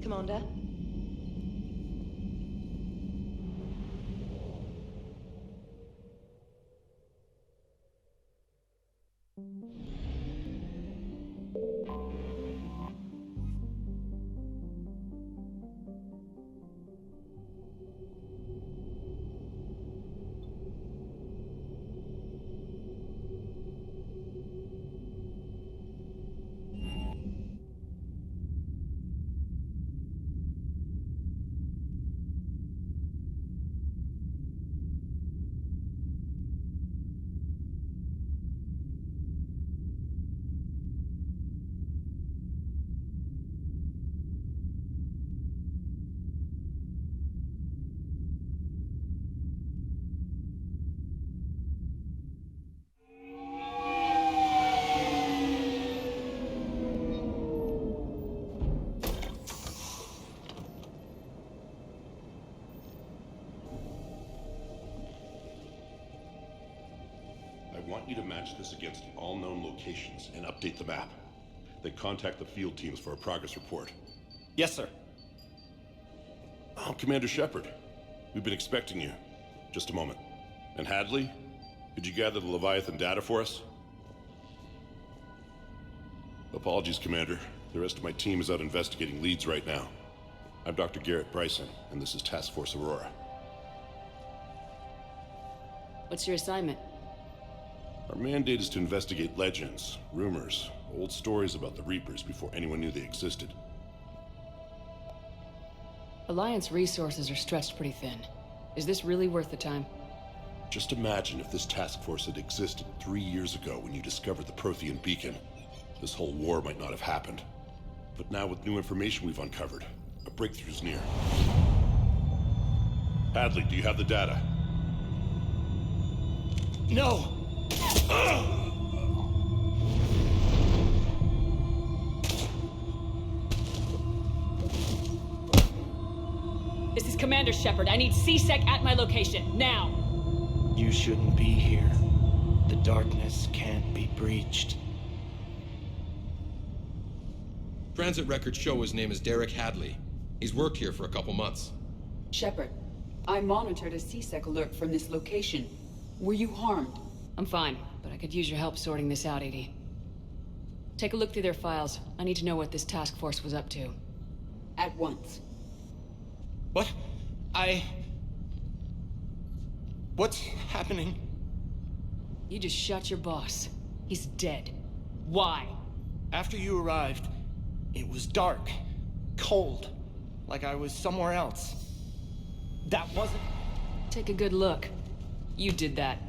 Commander? I want you to match this against all known locations and update the map. Then contact the field teams for a progress report. Yes, sir. Oh, Commander Shepard. We've been expecting you. Just a moment. And Hadley, could you gather the Leviathan data for us? Apologies, Commander. The rest of my team is out investigating leads right now. I'm Dr. Garrett Bryson, and this is Task Force Aurora. What's your assignment? Our mandate is to investigate legends, rumors, old stories about the Reapers before anyone knew they existed. Alliance resources are stretched pretty thin. Is this really worth the time? Just imagine if this task force had existed 3 years ago when you discovered the Prothean beacon. This whole war might not have happened. But now with new information we've uncovered, a breakthrough's near. Hadley, do you have the data? No! This is Commander Shepard. I need C-Sec at my location, now! You shouldn't be here. The darkness can't be breached. Transit records show his name is Derek Hadley. He's worked here for a couple months. Shepard, I monitored a C-Sec alert from this location. Were you harmed? I'm fine, but I could use your help sorting this out, Edie. Take a look through their files. I need to know what this task force was up to. At once. What? What's happening? You just shot your boss. He's dead. Why? After you arrived, it was dark, cold, like I was somewhere else. That wasn't... Take a good look. You did that.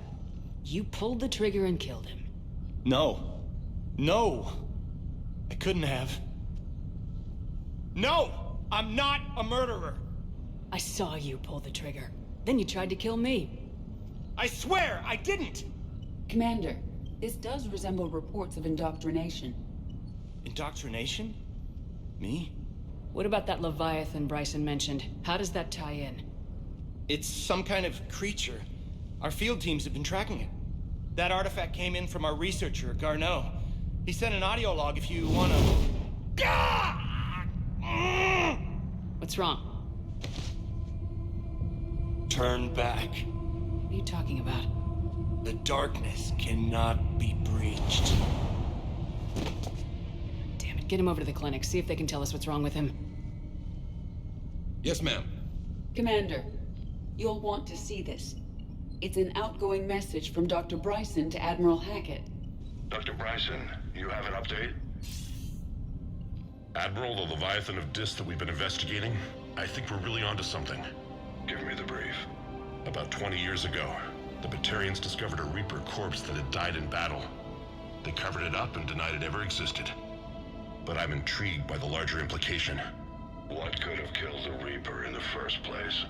You pulled the trigger and killed him. No. No! I couldn't have. No! I'm not a murderer! I saw you pull the trigger. Then you tried to kill me. I swear I didn't! Commander, this does resemble reports of indoctrination. Indoctrination? Me? What about that Leviathan Bryson mentioned? How does that tie in? It's some kind of creature. Our field teams have been tracking it. That artifact came in from our researcher, Garneau. He sent an audio log if you wanna... What's wrong? Turn back. What are you talking about? The darkness cannot be breached. Damn it, get him over to the clinic. See if they can tell us what's wrong with him. Yes, ma'am. Commander, you'll want to see this. It's an outgoing message from Dr. Bryson to Admiral Hackett. Dr. Bryson, you have an update? Admiral, the Leviathan of Dis that we've been investigating, I think we're really onto something. Give me the brief. About 20 years ago, the Batarians discovered a Reaper corpse that had died in battle. They covered it up and denied it ever existed. But I'm intrigued by the larger implication. What could have killed the Reaper in the first place?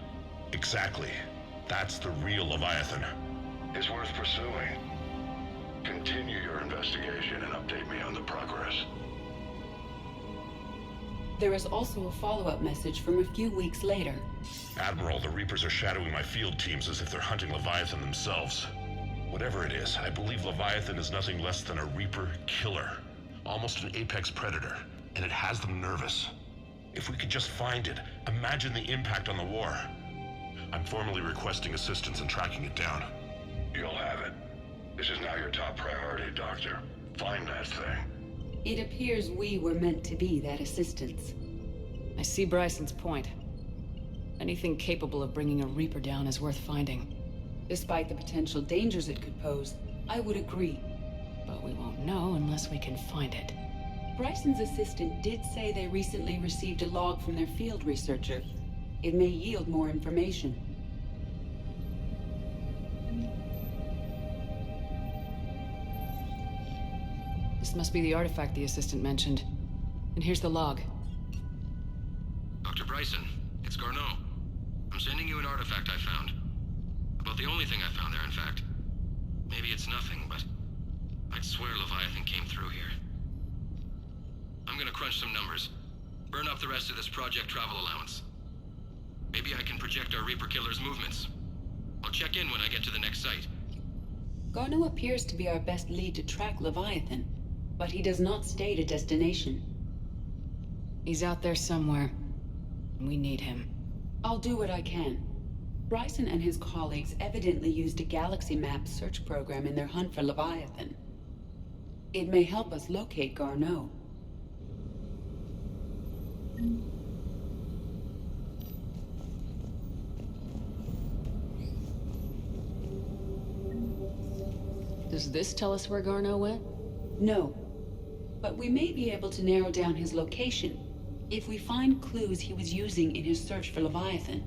Exactly. That's the real Leviathan. It's worth pursuing. Continue your investigation and update me on the progress. There is also a follow-up message from a few weeks later. Admiral, the Reapers are shadowing my field teams as if they're hunting Leviathan themselves. Whatever it is, I believe Leviathan is nothing less than a Reaper killer. Almost an apex predator, and it has them nervous. If we could just find it, imagine the impact on the war. I'm formally requesting assistance in tracking it down. You'll have it. This is now your top priority, Doctor. Find that thing. It appears we were meant to be that assistance. I see Bryson's point. Anything capable of bringing a Reaper down is worth finding. Despite the potential dangers it could pose, I would agree. But we won't know unless we can find it. Bryson's assistant did say they recently received a log from their field researcher. It may yield more information. This must be the artifact the assistant mentioned. And here's the log. Dr. Bryson, it's Garneau. I'm sending you an artifact I found. About the only thing I found there, in fact. Maybe it's nothing, but I'd swear Leviathan came through here. I'm gonna crunch some numbers. Burn up the rest of this project travel allowance. Maybe I can project our Reaper killer's movements. I'll check in when I get to the next site. Garneau appears to be our best lead to track Leviathan, but he does not state a destination. He's out there somewhere. We need him. I'll do what I can. Bryson and his colleagues evidently used a galaxy map search program in their hunt for Leviathan. It may help us locate Garneau. Does this tell us where Garneau went? No, but we may be able to narrow down his location if we find clues he was using in his search for Leviathan.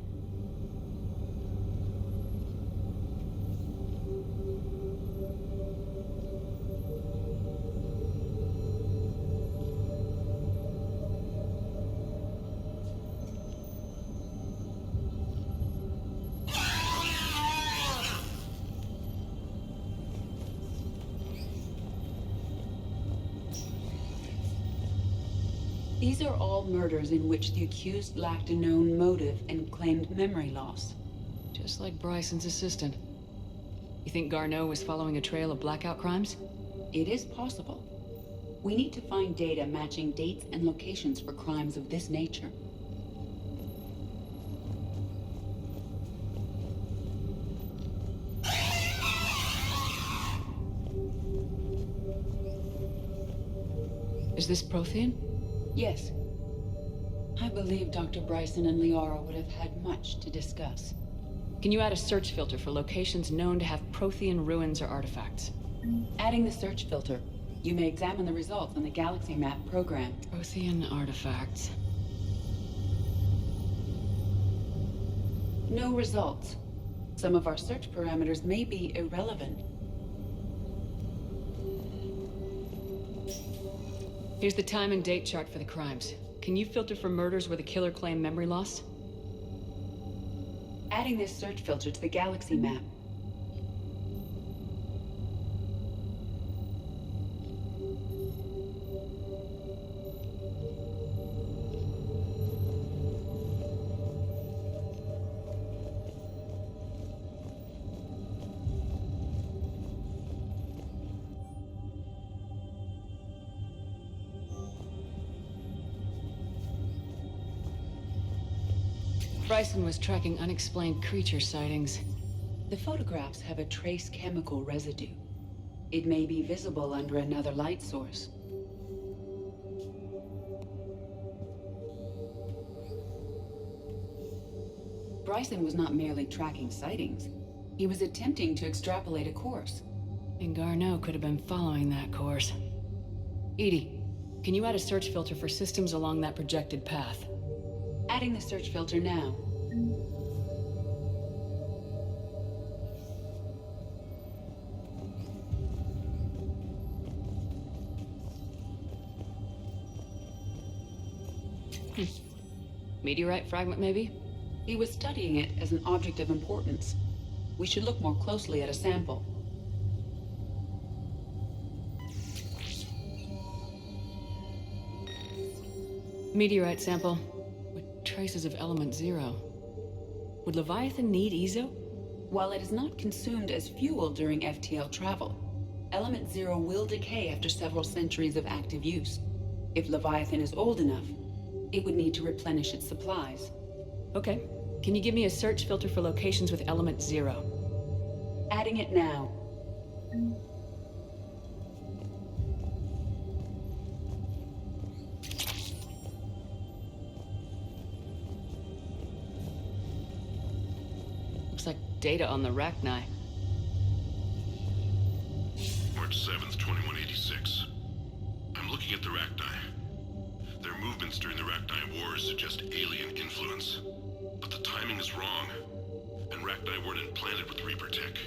These are all murders in which the accused lacked a known motive and claimed memory loss. Just like Bryson's assistant. You think Garneau was following a trail of blackout crimes? It is possible. We need to find data matching dates and locations for crimes of this nature. Is this Prothean? Yes. I believe Dr. Bryson and Liara would have had much to discuss. Can you add a search filter for locations known to have Prothean ruins or artifacts? Adding the search filter, you may examine the results on the Galaxy Map program. Prothean artifacts. No results. Some of our search parameters may be irrelevant. Here's the time and date chart for the crimes. Can you filter for murders where the killer claimed memory loss? Adding this search filter to the Galaxy Map. Bryson was tracking unexplained creature sightings. The photographs have a trace chemical residue. It may be visible under another light source. Bryson was not merely tracking sightings. He was attempting to extrapolate a course. And Garneau could have been following that course. Edie, can you add a search filter for systems along that projected path? Adding the search filter now. Meteorite fragment, maybe? He was studying it as an object of importance. We should look more closely at a sample. Meteorite sample with traces of element 0. Would Leviathan need Ezo? While it is not consumed as fuel during FTL travel, Element 0 will decay after several centuries of active use. If Leviathan is old enough, it would need to replenish its supplies. Okay. Can you give me a search filter for locations with element 0? Adding it now. Looks like data on the Rachni. March 7th, 2186. I'm looking at the Rachni. Their movements during the Rachni Wars suggest alien influence. But the timing is wrong, and Rachni weren't implanted with Reaper tech.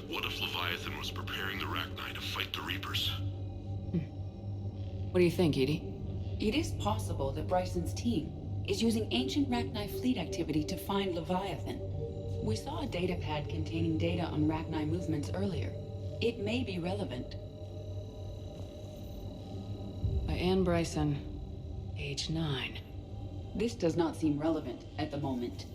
What if Leviathan was preparing the Rachni to fight the Reapers? What do you think, Edie? It is possible that Bryson's team is using ancient Rachni fleet activity to find Leviathan. We saw a datapad containing data on Rachni movements earlier. It may be relevant. By Anne Bryson, age 9. This does not seem relevant at the moment.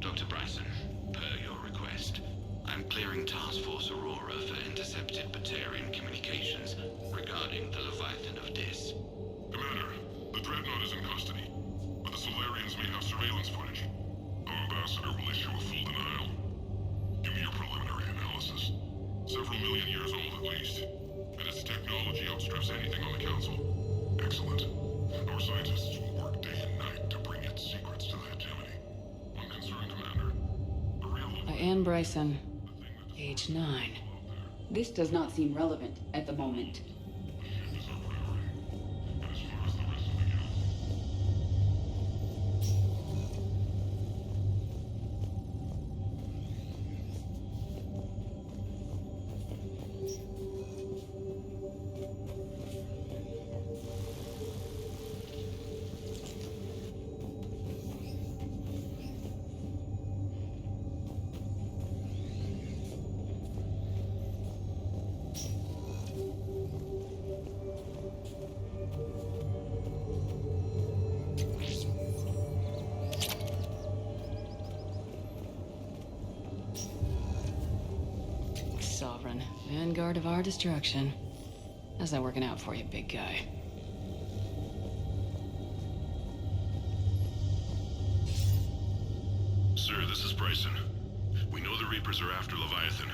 Dr. Bryson, per your request, I'm clearing Task Force Aurora for intercepted Batarian communications regarding the Leviathan of Dis. Commander, the Dreadnought is in custody, but the Solarians may have surveillance footage. Our ambassador will issue a full denial. Give me your preliminary analysis. Several million years old at least, and its technology outstrips anything on the Council. Excellent. Our scientists will work day and night to bring its secrets to the hegemony. One concern, Commander. The real By Anne Bryson, age 9. This does not seem relevant at the moment. is our priority. And as far as the rest of the Council, Sovereign, vanguard of our destruction. How's that working out for you, big guy? Sir, this is Bryson. We know the Reapers are after Leviathan.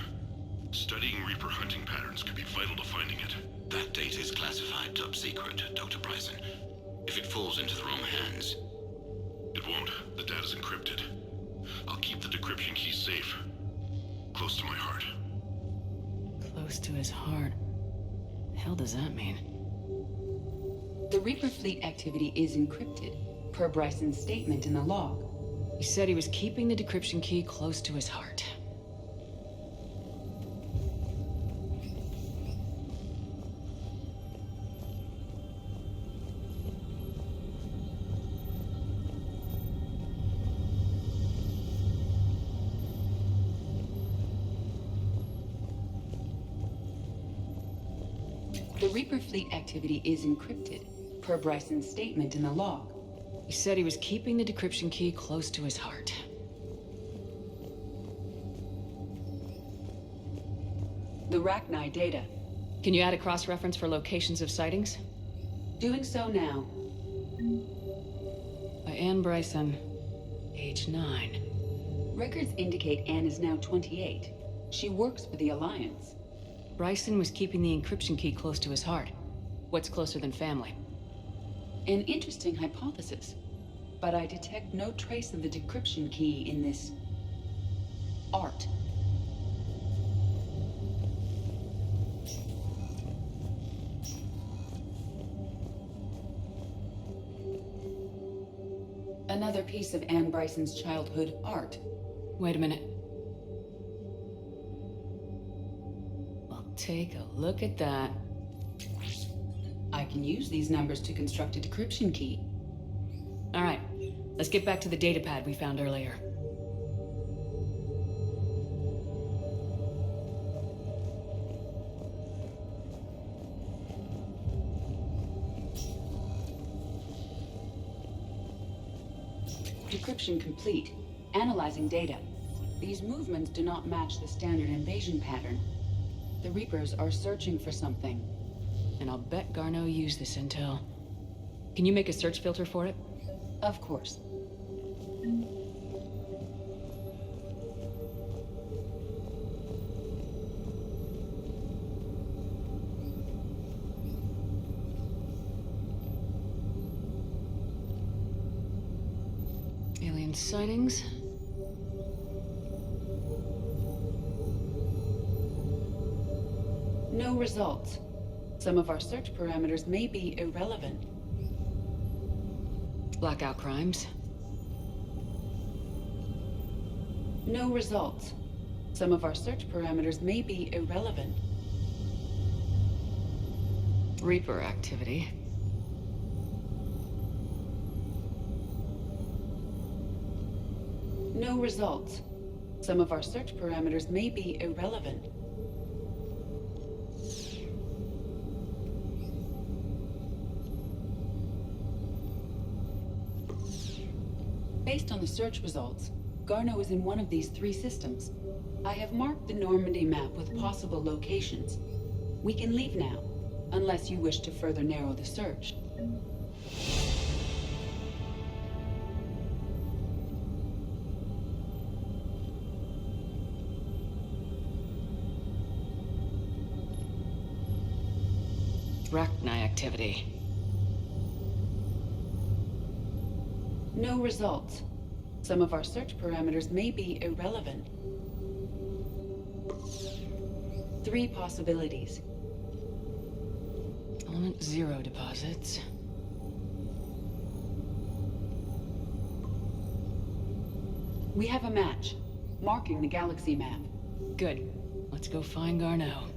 Studying Reaper hunting patterns could be vital to finding it. That data is classified top secret, Dr. Bryson. If it falls into the wrong hands, It won't. The data's encrypted. I'll keep the decryption key safe. Close to my heart. Close to his heart. The hell does that mean? The Reaper fleet activity is encrypted, per Bryson's statement in the log. He said he was keeping the decryption key close to his heart. The Reaper fleet activity is encrypted, per Bryson's statement in the log. He said he was keeping the decryption key close to his heart. The Rachni data. Can you add a cross-reference for locations of sightings? Doing so now. By Anne Bryson, age 9. Records indicate Anne is now 28. She works for the Alliance. Bryson was keeping the encryption key close to his heart. What's closer than family? An interesting hypothesis, but I detect no trace of the decryption key in this art. Another piece of Anne Bryson's childhood art. Wait a minute. Well, take a look at that. I can use these numbers to construct a decryption key. All right, let's get back to the datapad we found earlier. Decryption complete. Analyzing data. These movements do not match the standard invasion pattern. The Reapers are searching for something. And I'll bet Garneau used this intel. Can you make a search filter for it? Of course. Alien sightings? No results. Some of our search parameters may be irrelevant. Blackout crimes? No results. Some of our search parameters may be irrelevant. Reaper activity? No results. Some of our search parameters may be irrelevant. Based on the search results, Garneau is in one of these three systems. I have marked the Normandy map with possible locations. We can leave now, unless you wish to further narrow the search. Rachni activity? No results. Some of our search parameters may be irrelevant. Three possibilities. Element 0 deposits. We have a match, marking the galaxy map. Good. Let's go find Garneau.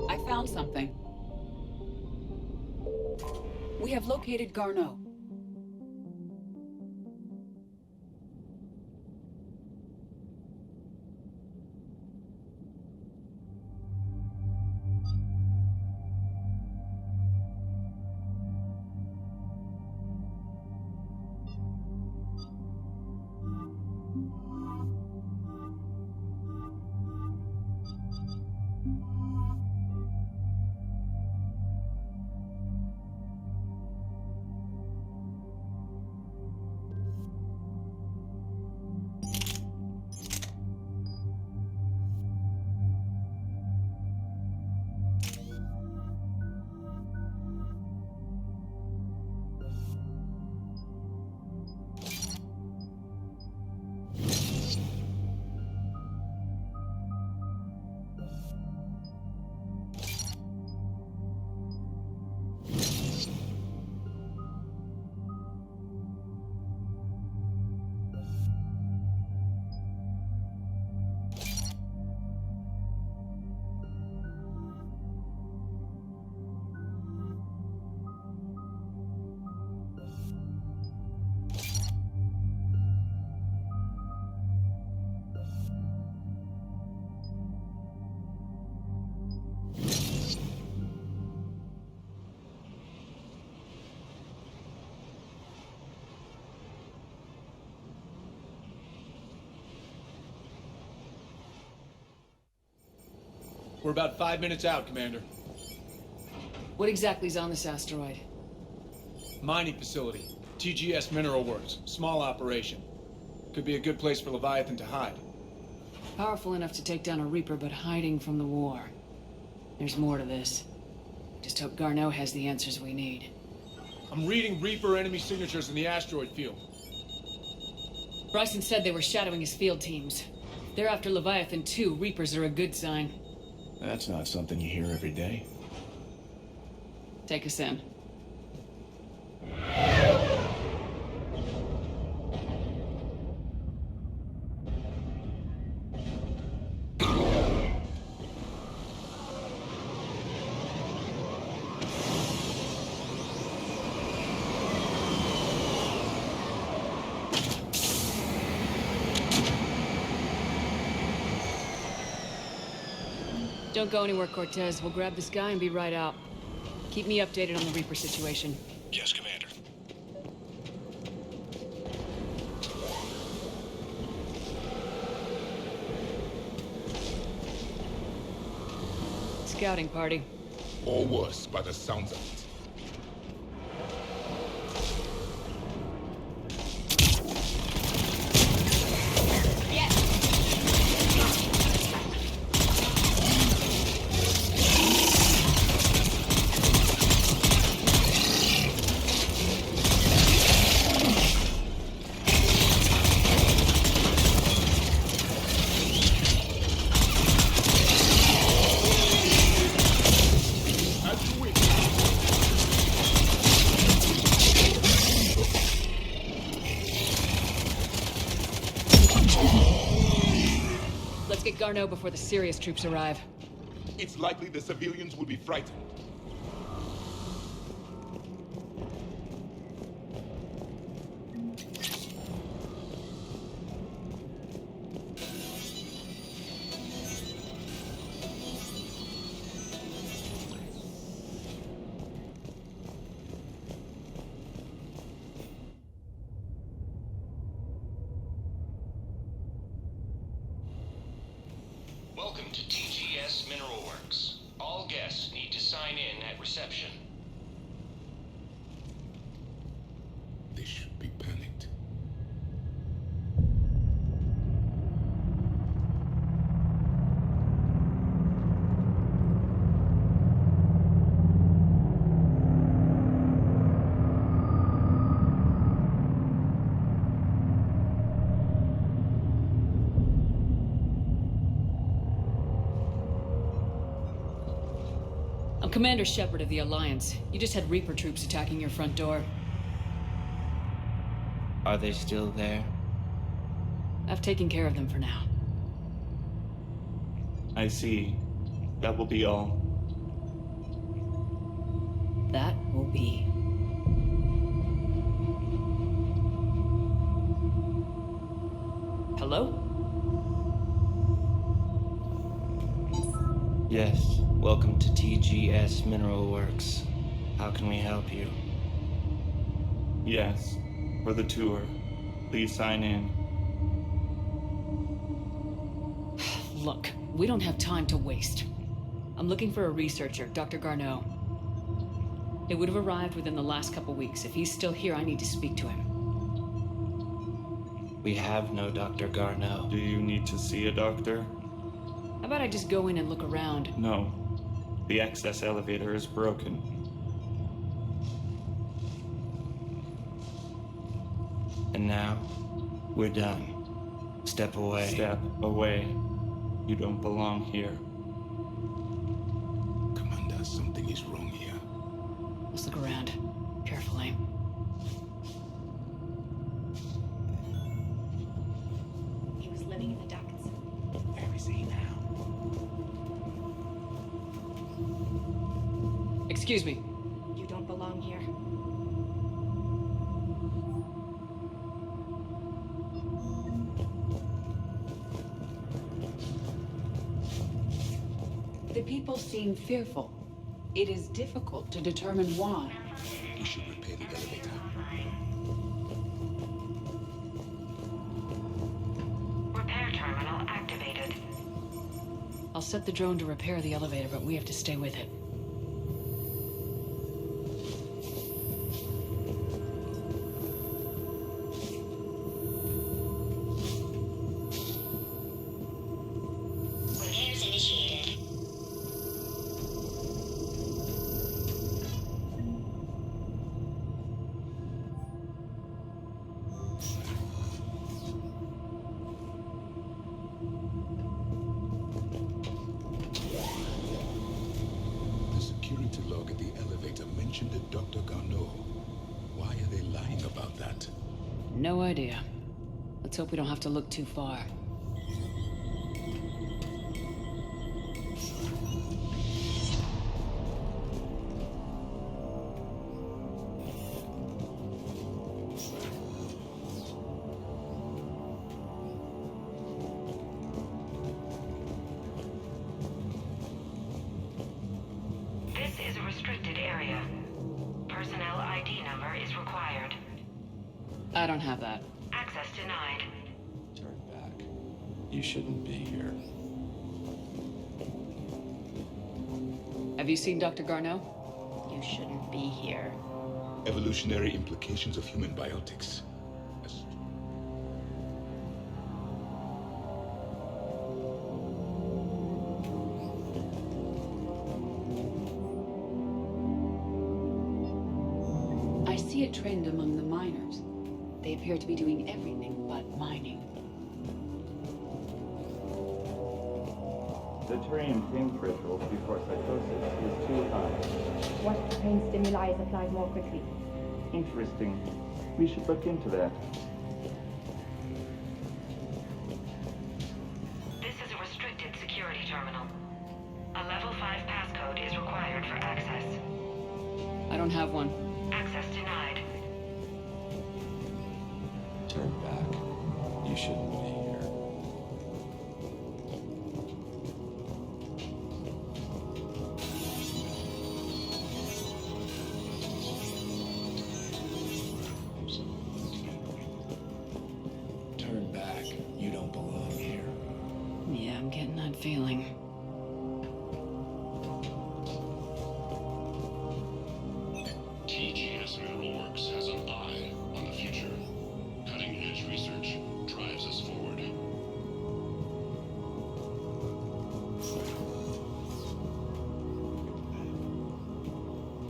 I found something. We have located Garneau. We're about 5 minutes out, Commander. What exactly is on this asteroid? Mining facility. TGS Mineral Works. Small operation. Could be a good place for Leviathan to hide. Powerful enough to take down a Reaper, but hiding from the war. There's more to this. Just hope Garneau has the answers we need. I'm reading Reaper enemy signatures in the asteroid field. Bryson said they were shadowing his field teams. If they're after Leviathan too, Reapers are a good sign. That's not something you hear every day. Take us in. Don't go anywhere, Cortez. We'll grab this guy and be right out. Keep me updated on the Reaper situation. Yes, Commander. Scouting party. Or worse, by the sounds of it. Let's get Garneau before the serious troops arrive. It's likely the civilians will be frightened. Welcome to TGS Mineral Works. All guests need to sign in at reception. They should be panicked. I'm Commander Shepard of the Alliance. You just had Reaper troops attacking your front door. Are they still there? I've taken care of them for now. I see. That will be all. That will be. Hello? Yes, welcome to TGS Mineral Works. How can we help you? Yes, for the tour. Please sign in. Look, we don't have time to waste. I'm looking for a researcher, Dr. Garneau. It would have arrived within the last couple weeks. If he's still here, I need to speak to him. We have no Dr. Garneau. Do you need to see a doctor? How about I just go in and look around? No. The access elevator is broken. And now, we're done. Step away. Step away. You don't belong here. Commander, something is wrong here. Let's look around. Carefully. He was living in the ducts. Where is he now? Excuse me. You don't belong here. The people seem fearful. It is difficult to determine why. We should repair the elevator. Repair terminal activated. I'll I'll set the drone to repair the elevator, but we have to stay with it. Repairs initiated. The security log at the elevator mentioned a Dr. Garneau. Why are they lying about that? No idea. Let's hope we don't have to look too far. This is a restricted area. Personnel ID number is required. I don't have that. Access denied. Turn back. You shouldn't be here. Have you seen Dr. Garneau? You shouldn't be here. Evolutionary implications of human biotics. Yes. I see a trend among the miners. They appear to be doing everything but mining. The Turian pain threshold before psychosis is too high. What pain stimuli is applied more quickly? Interesting. We should look into that. This is a restricted security terminal. A level 5 passcode is required for access. I don't have one. Access denied. Turn back. You shouldn't be here. Turn back. You don't belong here. Yeah, I'm getting that feeling. TGS Mineral Works has an eye on the future. Cutting-edge research drives us forward.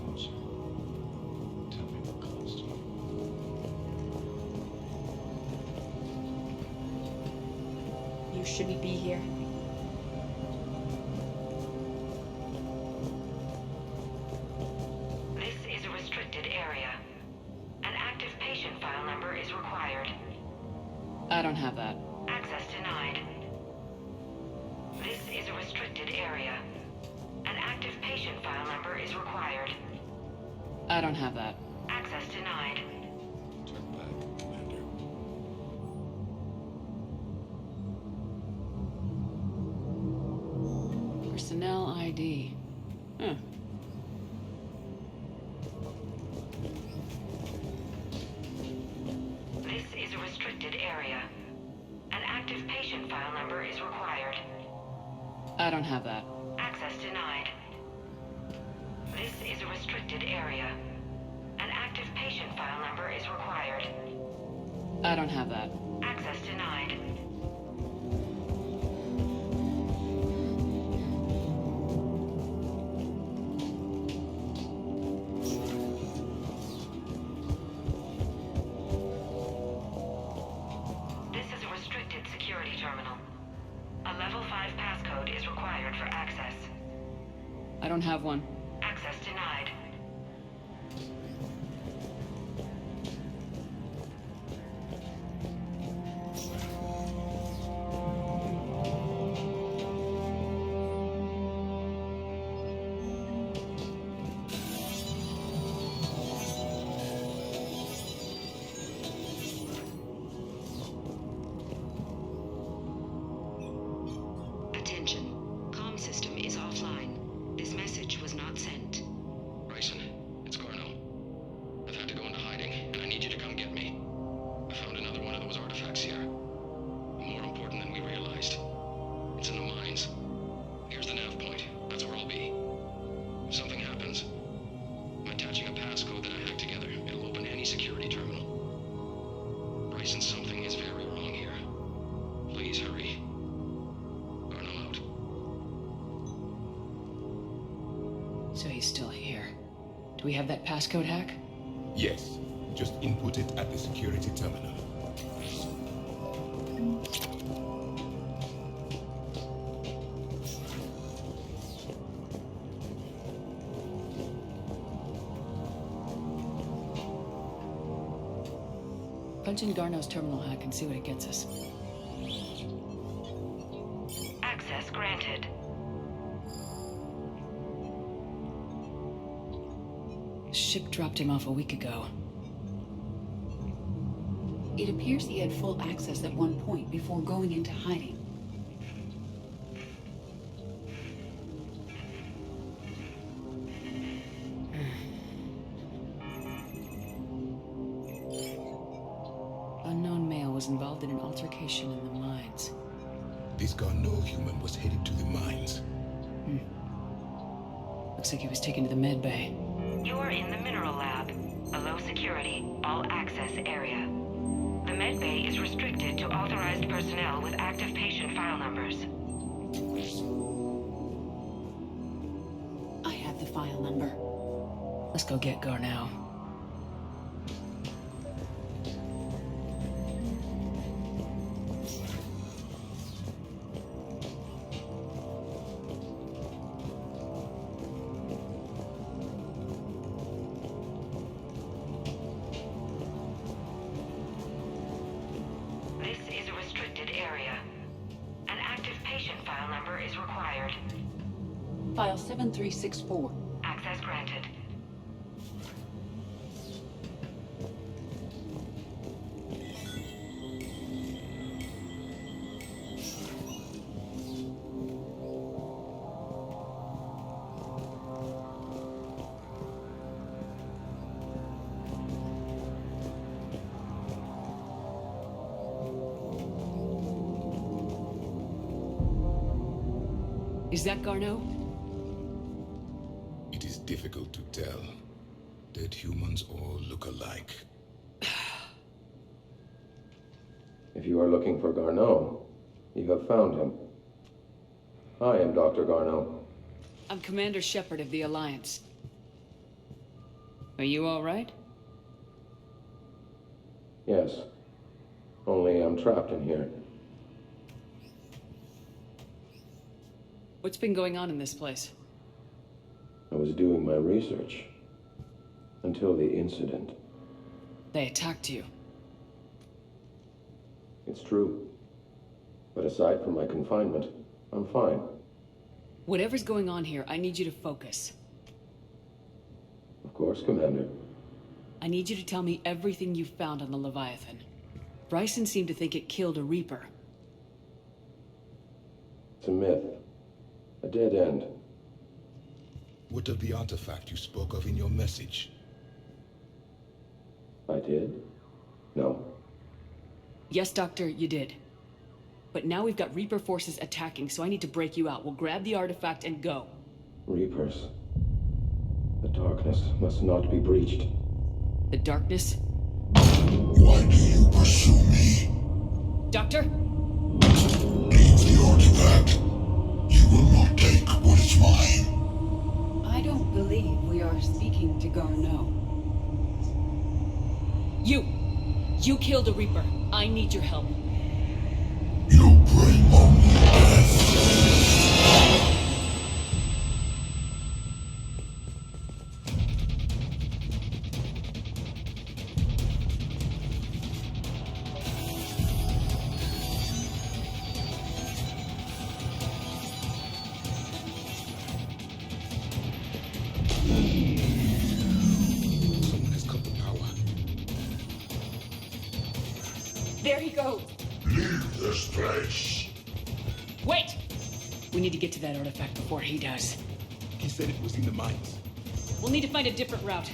Closer. Tell me we're close to it. You shouldn't be here. This is a restricted area. An active patient file number is required. I don't have that. Access denied. This is a restricted area. An active patient file number is required. I don't have that. Access denied. Turn back, Commander. Personnel ID. Huh. This is a restricted area. An active patient file number is required. I don't have that. Access denied. This is a restricted area. An active patient file number is required. I don't have that. Access denied. This is a restricted security terminal. A level 5 passcode is required for access. I don't have one. Access denied. Attention. Comm system is offline. This message was not Bryson, something is very wrong here. Please hurry. Garneau out. So he's still here. Do we have that passcode hack? Yes. Just input it at the security terminal. Punch in Garneau's terminal hack and see what it gets us. Access granted. The ship dropped him off a week ago. It appears he had full access at one point before going into hiding. Unknown male was involved in an altercation in the mines. This Garneau human was headed to the mines. Looks like he was taken to the med bay. You are in the mineral lab, a low security, all access area. The med bay is restricted to authorized personnel with active patient file numbers. I have the file number. Let's go get Garneau. This is a restricted area. An active patient file number is required. File 7364. Access granted. Is that Garneau? It is difficult to tell. Dead humans all look alike. If you are looking for Garneau, you have found him. I am Dr. Garneau. I'm Commander Shepard of the Alliance. Are you all right? Yes. Only I'm trapped in here. What's been going on in this place? I was doing my research. Until the incident. They attacked you. It's true. But aside from my confinement, I'm fine. Whatever's going on here, I need you to focus. Of course, Commander. I need you to tell me everything you found on the Leviathan. Bryson seemed to think it killed a Reaper. It's a myth. A dead end. What of the artifact you spoke of in your message? I did? No. Yes, Doctor, you did. But now we've got Reaper forces attacking, so I need to break you out. We'll grab the artifact and go. Reapers. The darkness must not be breached. The darkness? Why do you pursue me? Doctor? Leave the artifact. You will not take what is mine. I don't believe we are speaking to Garneau. You killed a Reaper. I need your help. You bring only death. Someone has cut the power. There he goes. Leave this place. Wait! We need to get to that artifact before he does. He said it was in the mines. We'll need to find a different route.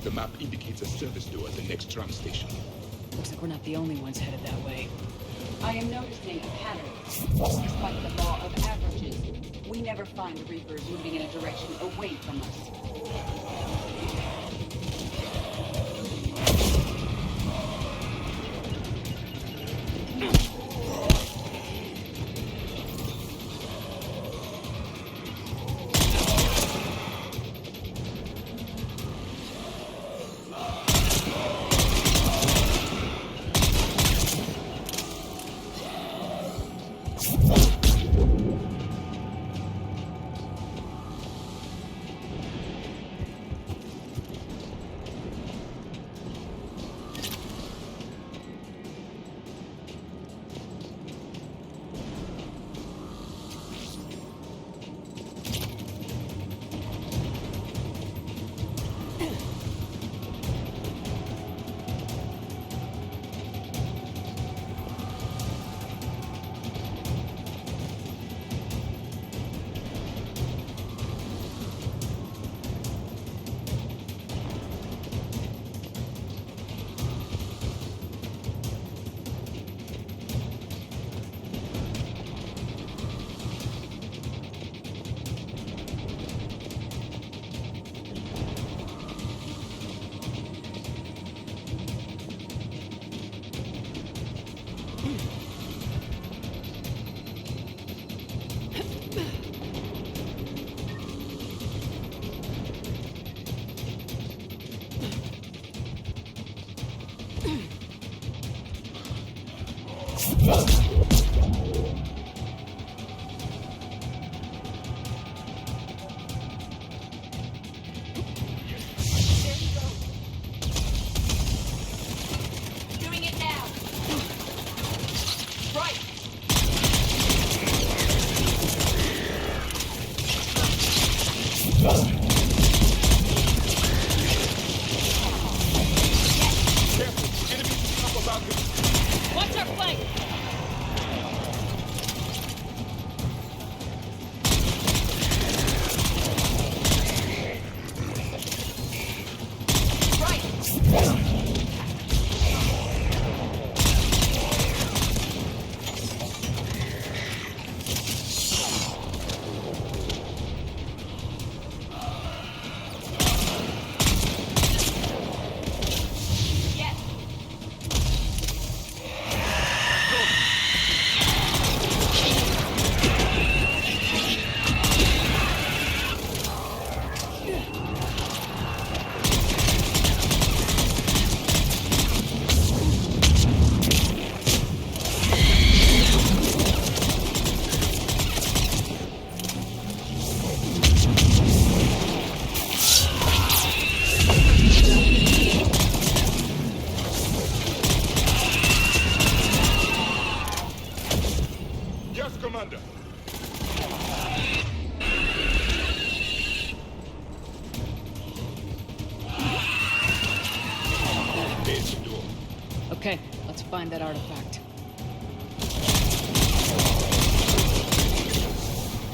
The map indicates a service door at the next tram station. Looks like like we're not the only ones headed that way. I am noticing a pattern. Despite the law of averages, we never find the Reapers moving in a direction away from us. Okay, let's find that artifact.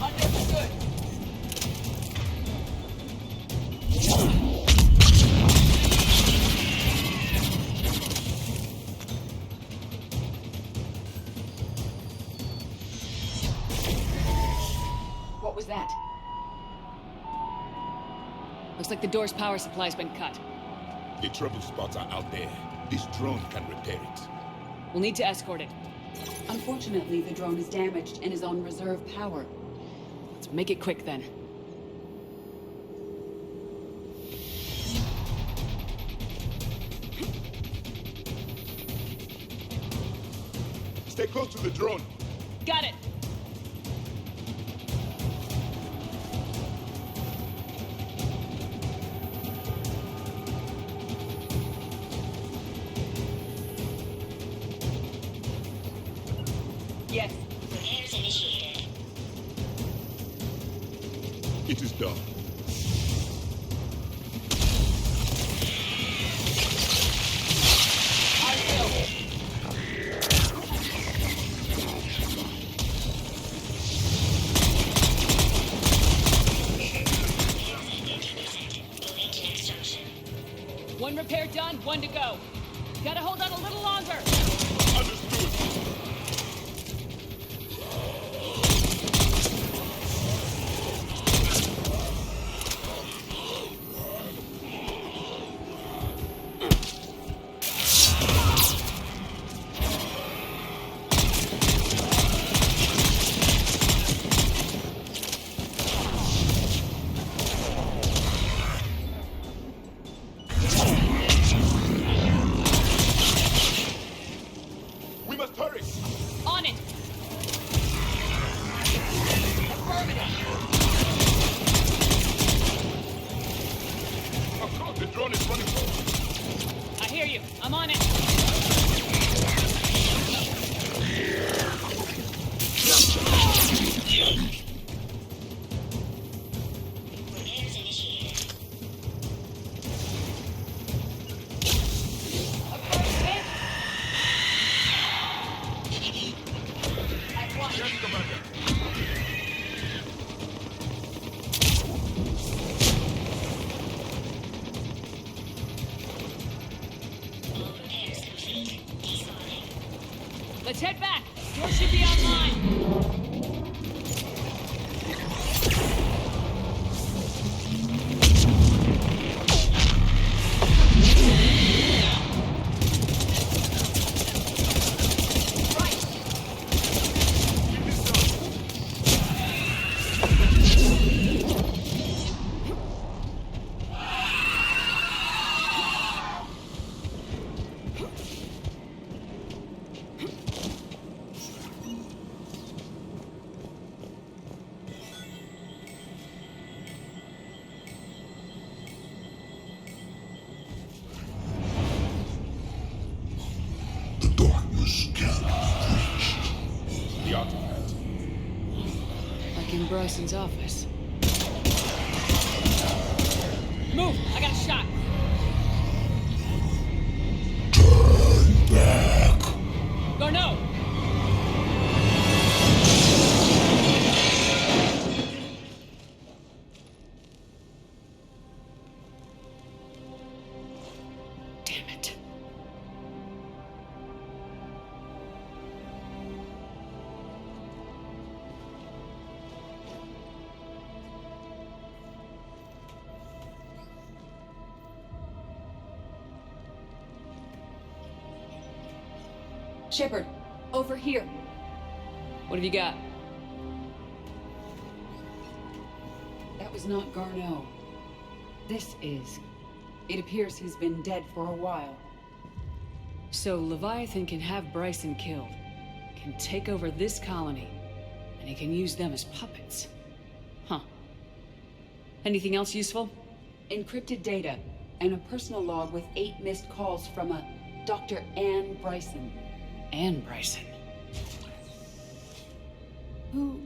Understood. What was that? Looks like the door's power supply's been cut. The trouble spots are out there. This drone can repair it. We'll need to escort it. Unfortunately, the drone is damaged and is on reserve power. Let's make it quick then. Stay close to the drone. Got it! Yes. Repairs initiated. It is done. I will. One repair done, one to go. Gotta hold on a little longer. Let's head back. Door should be online. The darkness can't be breached. The artifact. Like in Bryson's office. Move! I got a shot! Turn back. Garneau! Damn it. Shepard, over here. What have you got? That was not Garneau. This is. It appears he's been dead for a while. So Leviathan can have Bryson killed, can take over this colony, and he can use them as puppets. Huh. Anything else useful? Encrypted data, and a personal log with 8 missed calls from a Dr. Anne Bryson. Anne Bryson. Who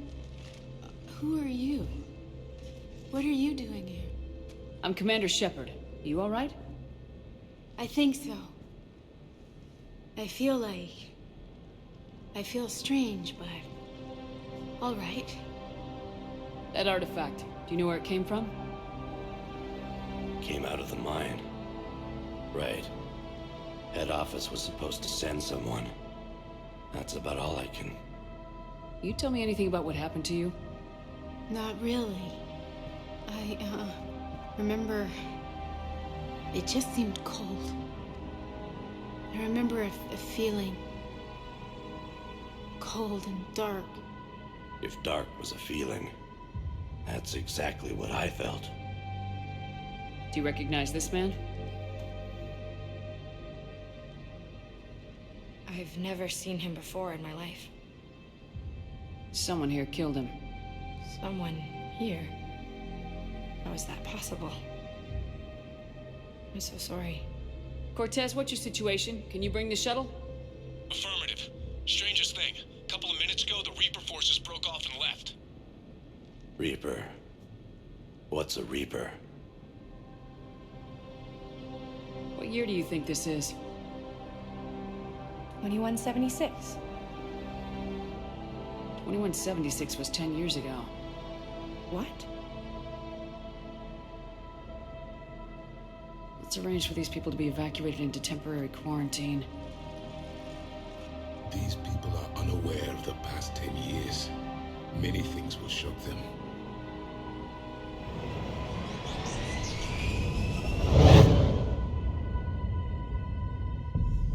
are you? What are you doing here? I'm Commander Shepard. You all right? I think so. I feel strange, but all right. That artifact, do you know where it came from? Came out of the mine. Right. Head office was supposed to send someone. That's about all I can... You tell me anything about what happened to you? Not really. I remember it just seemed cold. I remember a feeling cold and dark. If dark was a feeling, that's exactly what I felt. Do you recognize this man? I've never seen him before in my life. Someone here killed him. Someone here? How is that possible? I'm so sorry. Cortez, what's your situation? Can you bring the shuttle? Affirmative. Strangest thing. A couple of minutes ago, the Reaper forces broke off and left. Reaper. What's a Reaper? What year do you think this is? 2176. 2176 was 10 years ago. What? Let's arrange for these people to be evacuated into temporary quarantine. These people are unaware of the past 10 years. Many things will shock them.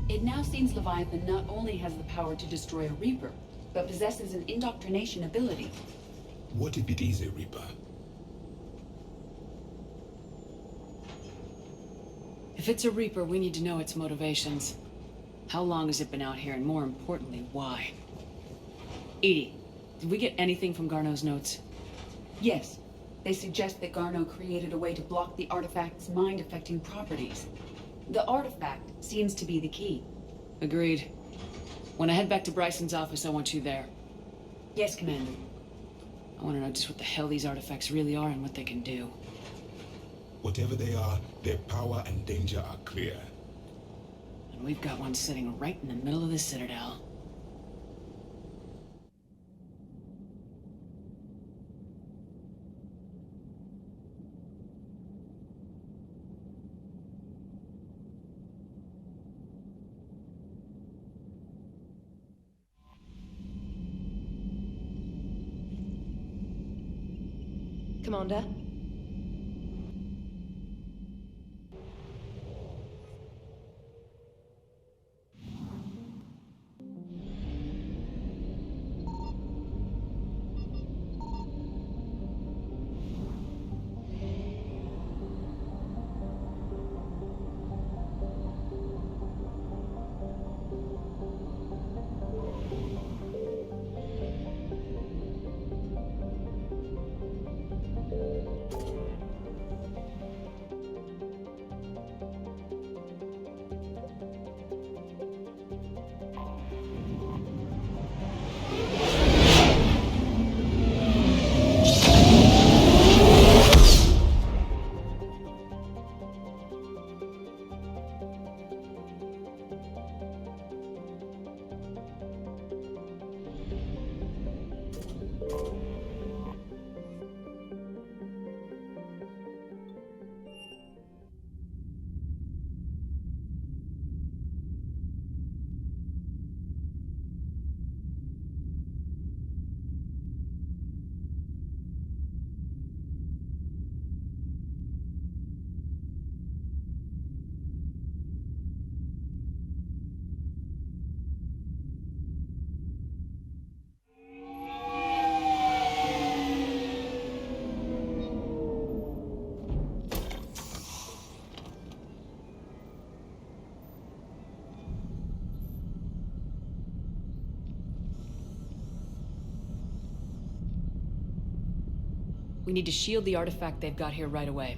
It now seems Leviathan not only has the power to destroy a Reaper, but possesses an indoctrination ability. What if it is a Reaper? If it's a Reaper, we need to know its motivations. How long has it been out here, and more importantly, why? Edie, did we get anything from Garneau's notes? Yes. They suggest that Garneau created a way to block the artifact's mind-affecting properties. The artifact seems to be the key. Agreed. When I head back to Bryson's office, I want you there. Yes, Commander. I want to know just what the hell these artifacts really are and what they can do. Whatever they are, their power and danger are clear. And we've got one sitting right in the middle of the Citadel. Commander? We need to shield the artifact they've got here right away.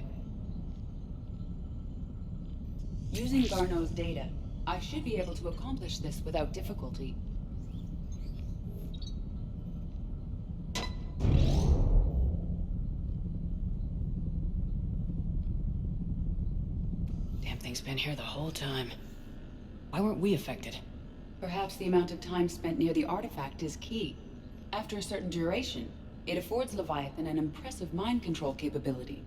Using Garneau's data, I should be able to accomplish this without difficulty. Damn thing's been here the whole time. Why weren't we affected? Perhaps the amount of time spent near the artifact is key. After a certain duration, it affords Leviathan an impressive mind control capability.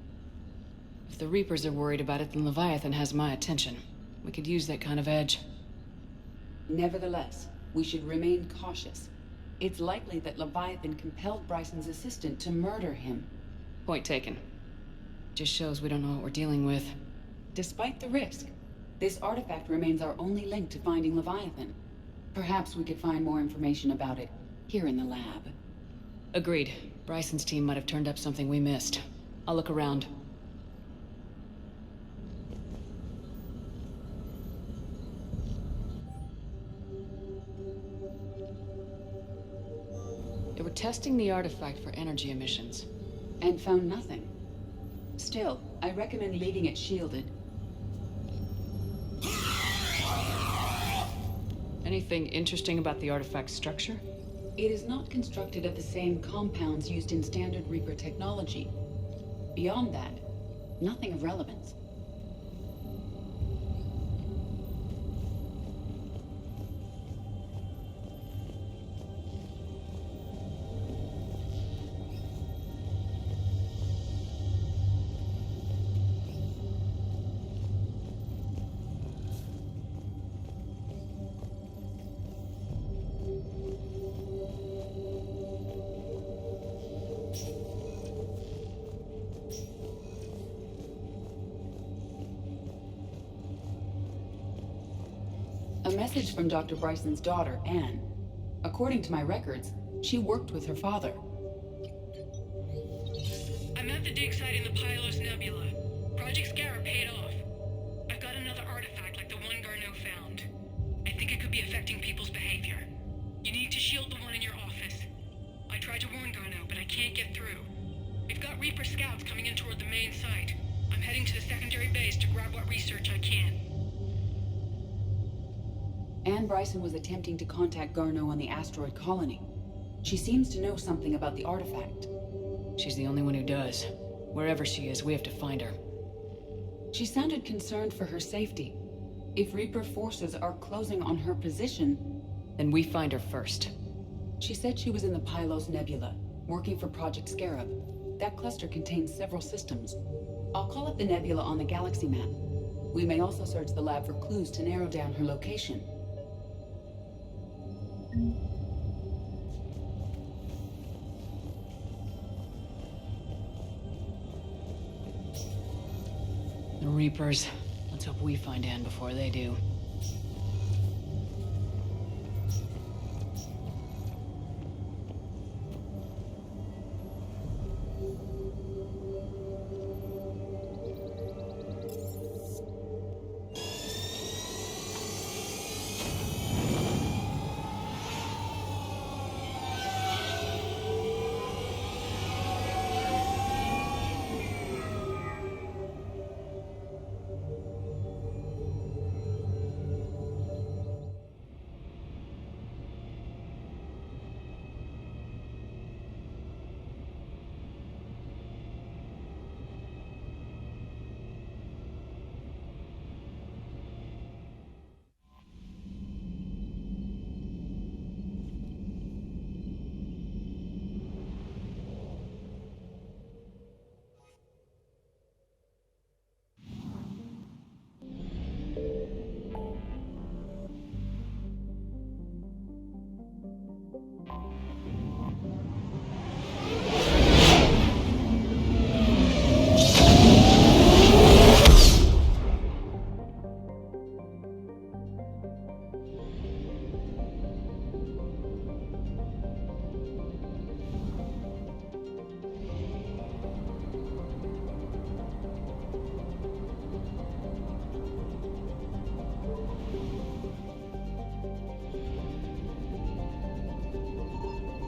If the Reapers are worried about it, then Leviathan has my attention. We could use that kind of edge. Nevertheless, we should remain cautious. It's likely that Leviathan compelled Bryson's assistant to murder him. Point taken. Just shows we don't know what we're dealing with. Despite the risk, this artifact remains our only link to finding Leviathan. Perhaps we could find more information about it here in the lab. Agreed. Bryson's team might have turned up something we missed. I'll look around. They were testing the artifact for energy emissions. And found nothing. Still, I recommend leaving it shielded. Anything interesting about the artifact's structure? It is not constructed of the same compounds used in standard Reaper technology. Beyond that, nothing of relevance. A message from Dr. Bryson's daughter, Anne. According to my records, she worked with her father. I'm at the dig site in the Pylos Nebula. Project Scarab paid off. I've got another artifact like the one Garneau found. I think it could be affecting people's behavior. You need to shield the one in your office. I tried to warn Garneau, but I can't get through. We've got Reaper scouts coming in toward the main site. I'm heading to the secondary base to grab what research I can. Anne Bryson was attempting to contact Garneau on the asteroid colony. She seems to know something about the artifact. She's the only one who does. Wherever she is, we have to find her. She sounded concerned for her safety. If Reaper forces are closing on her position... Then we find her first. She said she was in the Pylos Nebula, working for Project Scarab. That cluster contains several systems. I'll call up the nebula on the galaxy map. We may also search the lab for clues to narrow down her location. Reapers. Let's hope we find Anne before they do.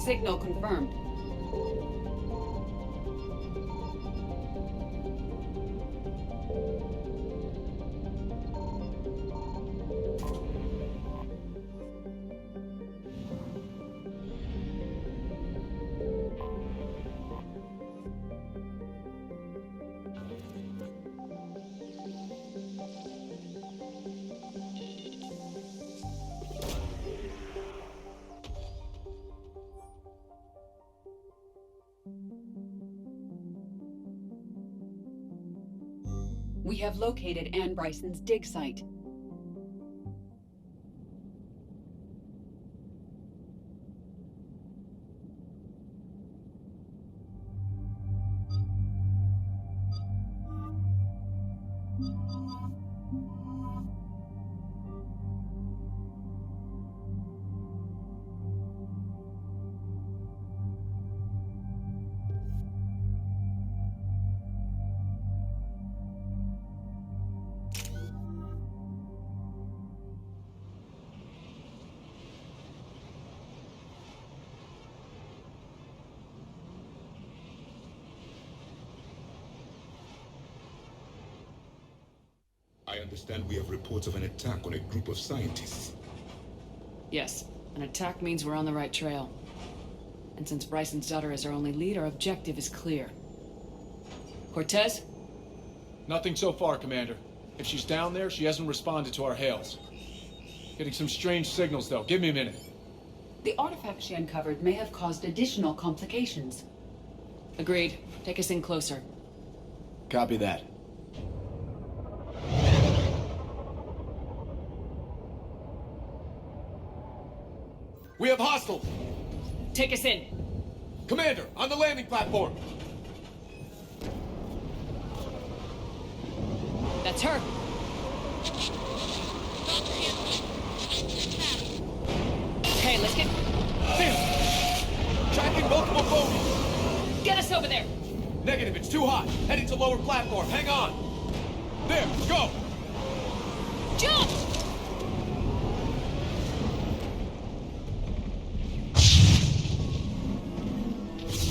Signal confirmed. We have located Anne Bryson's dig site. I understand we have reports of an attack on a group of scientists. Yes, an attack means we're on the right trail. And since Bryson's daughter is our only lead, our objective is clear. Cortez? Nothing so far, Commander. If she's down there, she hasn't responded to our hails. Getting some strange signals, though. Give me a minute. The artifact she uncovered may have caused additional complications. Agreed. Take us in closer. Copy that. We have hostiles! Take us in! Commander, on the landing platform! That's her! Okay, let's get... Damn! Tracking multiple bogies! Get us over there! Negative, it's too hot. Heading to lower platform, hang on! There, go! Jump!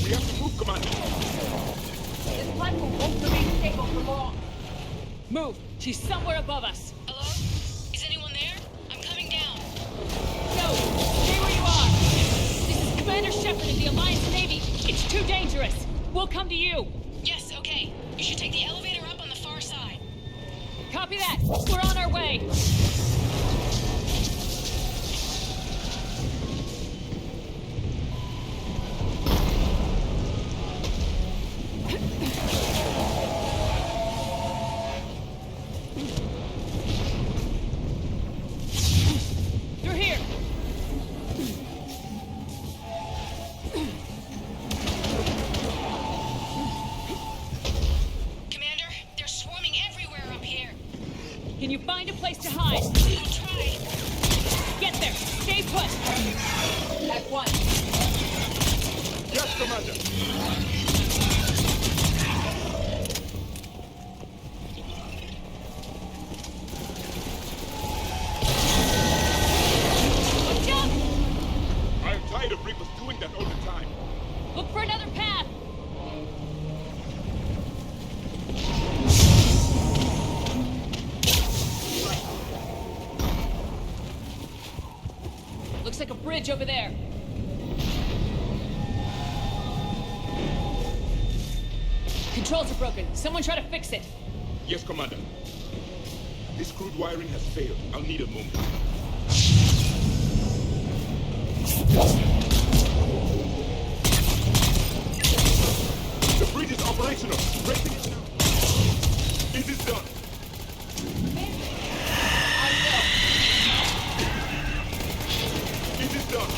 We have to move, Commander. This platform won't remain stable for long. Move! She's somewhere above us! Hello? Is anyone there? I'm coming down. No! Stay where you are! This is Commander Shepard of the Alliance Navy. It's too dangerous. We'll come to you. Yes, okay. You should take the elevator up on the far side. Copy that. We're on our way. You're here. Commander, they're swarming everywhere up here. At 1. Yes, Commander. I'm tired of Reapers doing that all the time. Look for another path! Looks like a bridge over there. Controls are broken. Someone try to fix it. Yes, Commander. This crude wiring has failed. I'll need a moment. The bridge is operational. Raising it now. It is done. It is done.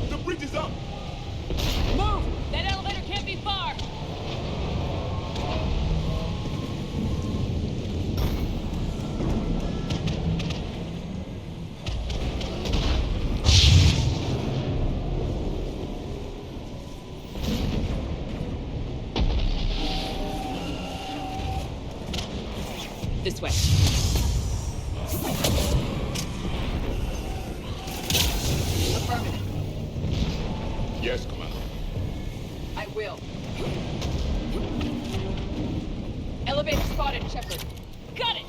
The bridge is up. Move! That elevator can't be far! This way. Affirmative. Yes, Commander. I will. Elevator spotted, Shepard. Got it!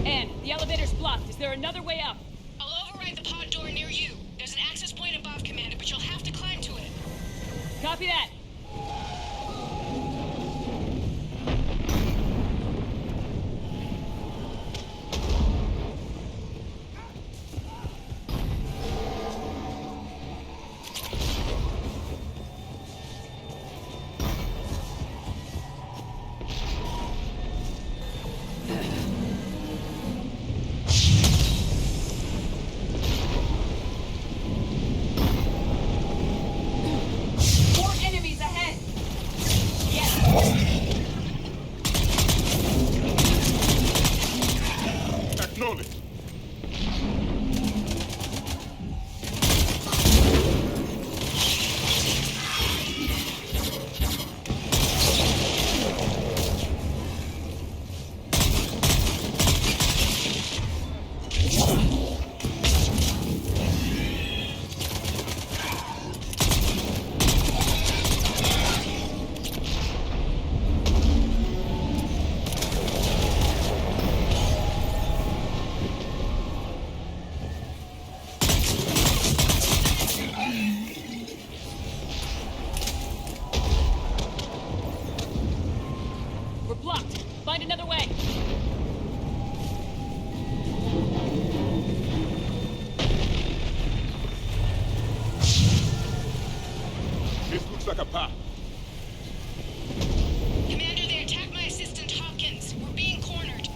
Anne, the elevator's blocked. Is there another way up? I'll override the pod door near you. There's an access point above, Commander, but you'll have to climb to it. Copy that. More enemies ahead! Acknowledge. We're blocked. Find another way. This looks like a path. Commander, they attacked my assistant, Hopkins. We're being cornered.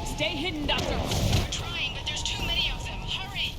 Stay hidden, Doctor. We're trying, but there's too many of them. Hurry!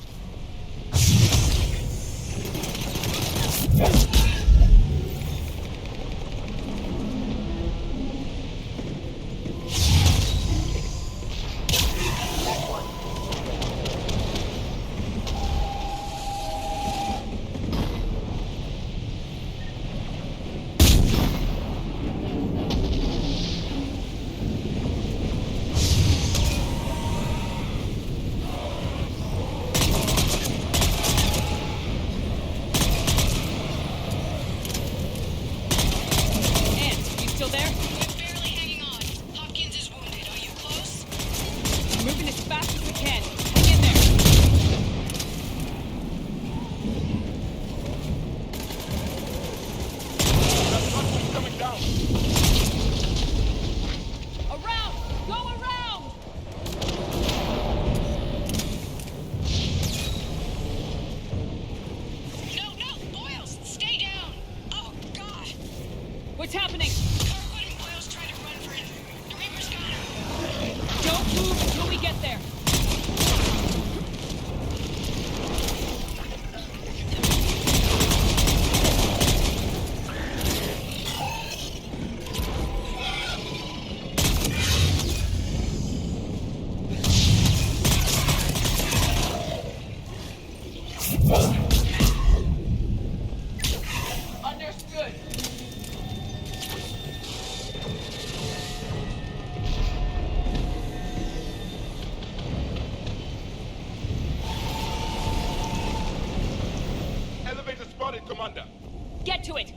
Get to it!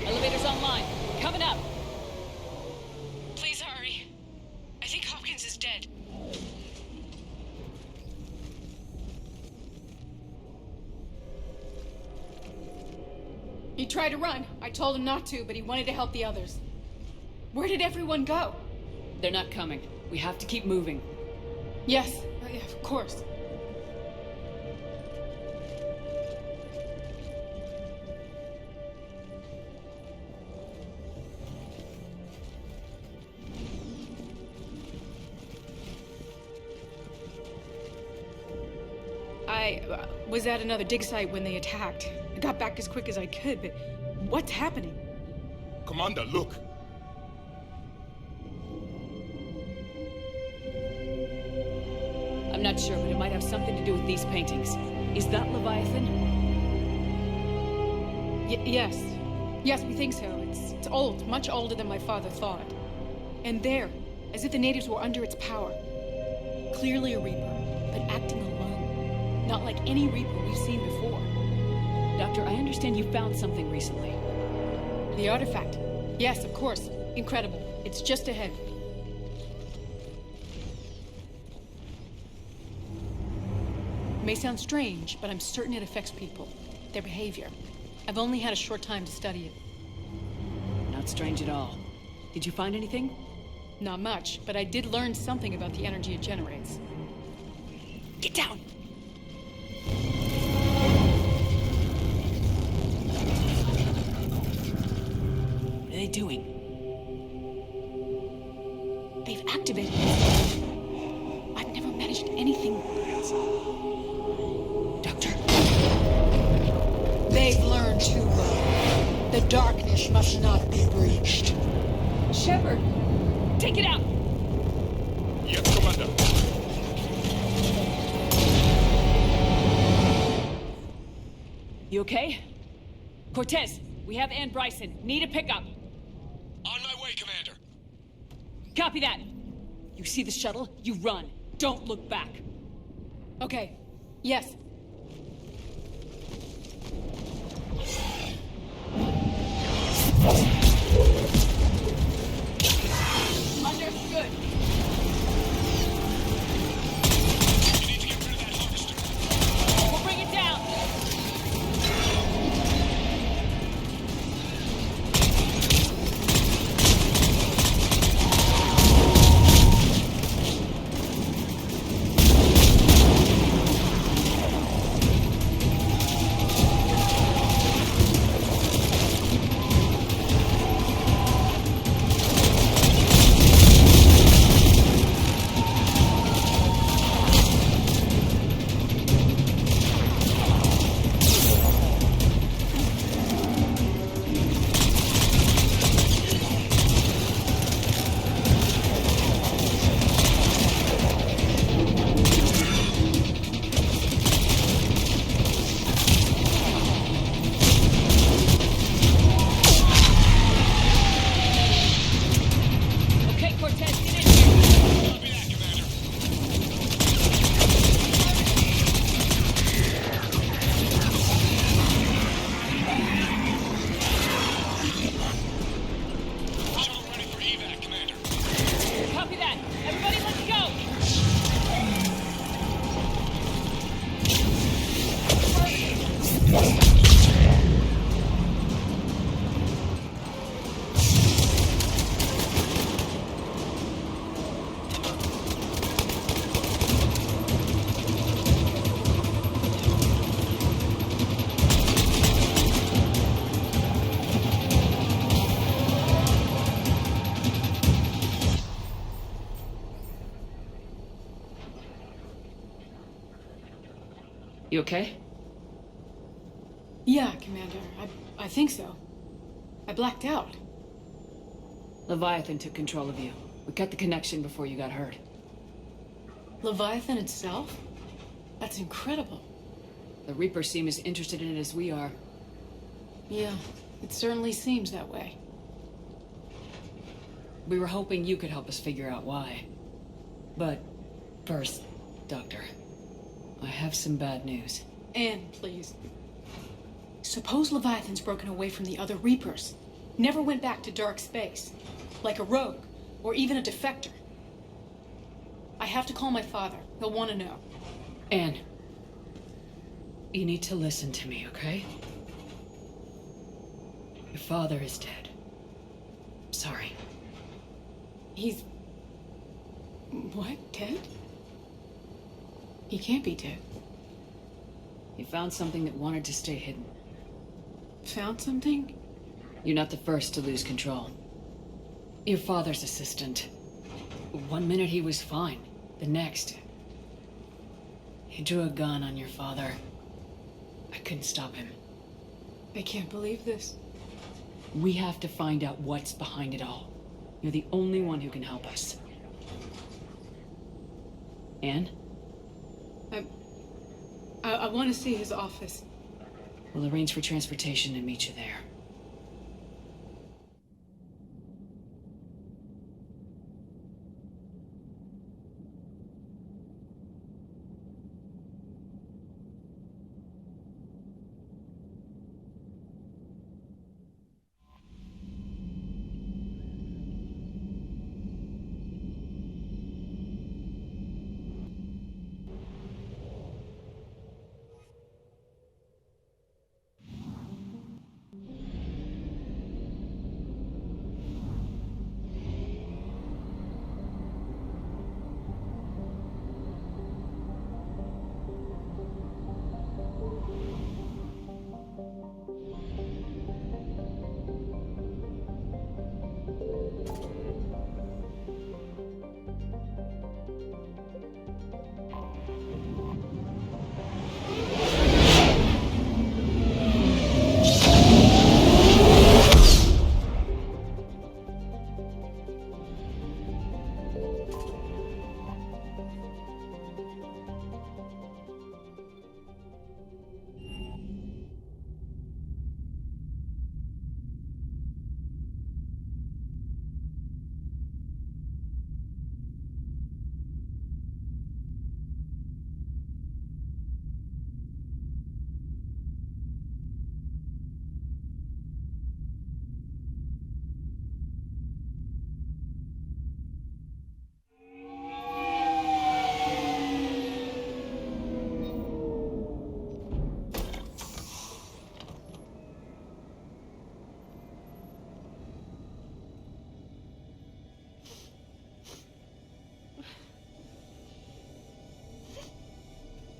Elevator's online. Coming up. Please hurry. I think Hopkins is dead. He tried to run. I told him not to, but he wanted to help the others. Where did everyone go? They're not coming. We have to keep moving. Yes, yeah, of course. I was at another dig site when they attacked. I got back as quick as I could, but what's happening? Commander, look. I'm not sure, but it might have something to do with these paintings. Is that Leviathan? Yes. Yes, we think so. It's old, much older than my father thought. And there, as if the natives were under its power. Clearly a Reaper, but acting alone. Not like any Reaper we've seen before. Doctor, I understand you found something recently. The artifact. Yes, of course. Incredible. It's just ahead. May sound strange, but I'm certain it affects people. Their behavior. I've only had a short time to study it. Not strange at all. Did you find anything? Not much, but I did learn something about the energy it generates. Get down! What are they doing? They've activated it. I've never managed anything. Doctor. They've learned too well. The darkness must not be breached. Shepard! Take it out! Yes, Commander. You okay? Cortez, we have Ann Bryson. Need a pickup. On my way, Commander. Copy that. You see the shuttle? You run. Don't look back. Okay. Yes. Understood. You need to get rid of that harvester. We'll bring it down. You okay? Yeah, Commander. I think so. I blacked out. Leviathan took control of you. We cut the connection before you got hurt. Leviathan itself? That's incredible. The Reapers seem as interested in it as we are. Yeah, it certainly seems that way. We were hoping you could help us figure out why. But first, Doctor, I have some bad news. Anne, please. Suppose Leviathan's broken away from the other Reapers. Never went back to dark space. Like a rogue, or even a defector. I have to call my father. He'll want to know. Anne, you need to listen to me, okay? Your father is dead. Sorry. He's... what? Dead? He can't be dead. He found something that wanted to stay hidden. Found something? You're not the first to lose control. Your father's assistant. One minute he was fine. The next... he drew a gun on your father. I couldn't stop him. I can't believe this. We have to find out what's behind it all. You're the only one who can help us. Anne? I want to see his office. We'll arrange for transportation and meet you there.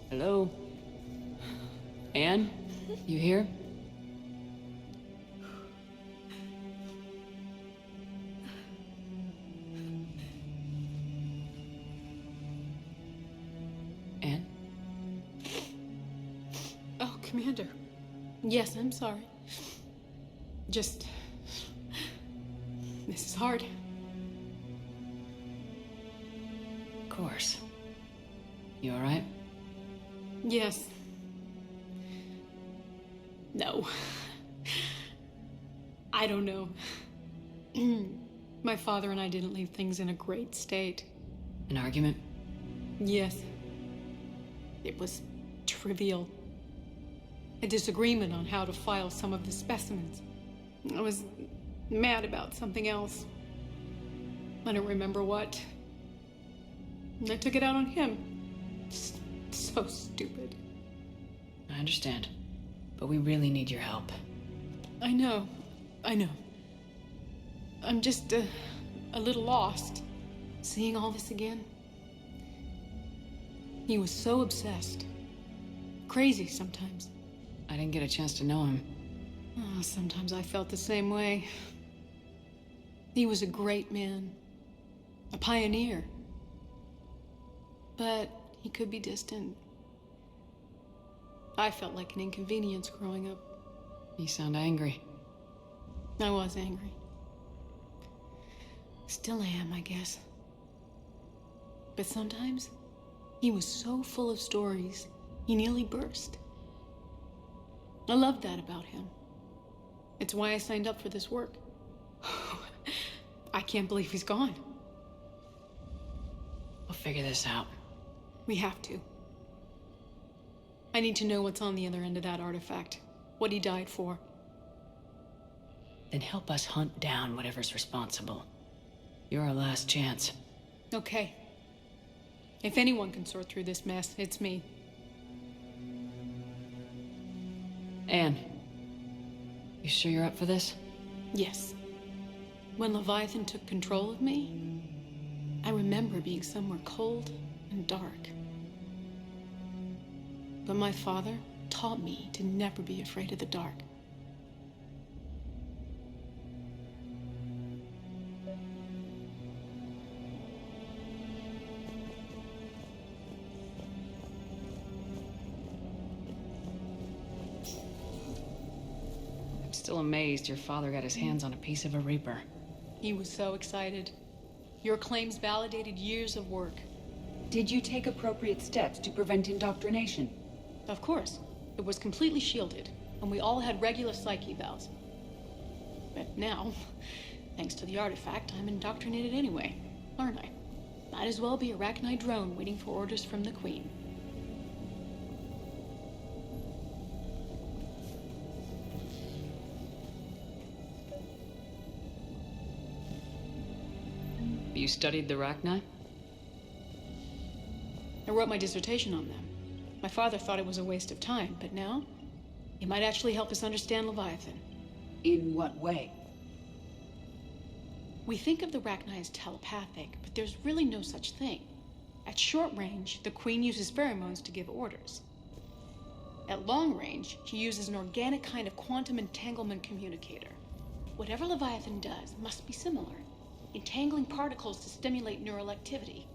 Hello? Anne? You here? Anne? Oh, Commander. Yes, I'm sorry. Just... this is hard. Of course. You all right? Yes. No. I don't know. My father and I didn't leave things in a great state. An argument? Yes. It was trivial. A disagreement on how to file some of the specimens. I was mad about something else. I don't remember what. And I took it out on him. So stupid. I understand. But we really need your help. I know. I'm just a little lost. Seeing all this again. He was so obsessed. Crazy sometimes. I didn't get a chance to know him. Oh, sometimes I felt the same way. He was a great man. A pioneer. But he could be distant. I felt like an inconvenience growing up. You sound angry. I was angry. Still am, I guess. But sometimes, He was so full of stories, he nearly burst. I loved that about him. It's why I signed up for this work. I can't believe he's gone. We'll figure this out. We have to. I need to know what's on the other end of that artifact. What he died for. Then help us hunt down whatever's responsible. You're our last chance. Okay. If anyone can sort through this mess, it's me. Anne, you sure you're up for this? Yes. When Leviathan took control of me, I remember being somewhere cold and dark. But my father taught me to never be afraid of the dark. I'm still amazed your father got his hands on a piece of a Reaper. He was so excited. Your claims validated years of work. Did you take appropriate steps to prevent indoctrination? Of course. It was completely shielded, and we all had regular psych evals. But now, thanks to the artifact, I'm indoctrinated anyway, aren't I? Might as well be a Arachnite drone waiting for orders from the Queen. You studied the Arachnite? I wrote my dissertation on them. My father thought it was a waste of time, but now, it might actually help us understand Leviathan. In what way? We think of the Arachnite as telepathic, but there's really no such thing. At short range, the Queen uses pheromones to give orders. At long range, she uses an organic kind of quantum entanglement communicator. Whatever Leviathan does must be similar, entangling particles to stimulate neural activity.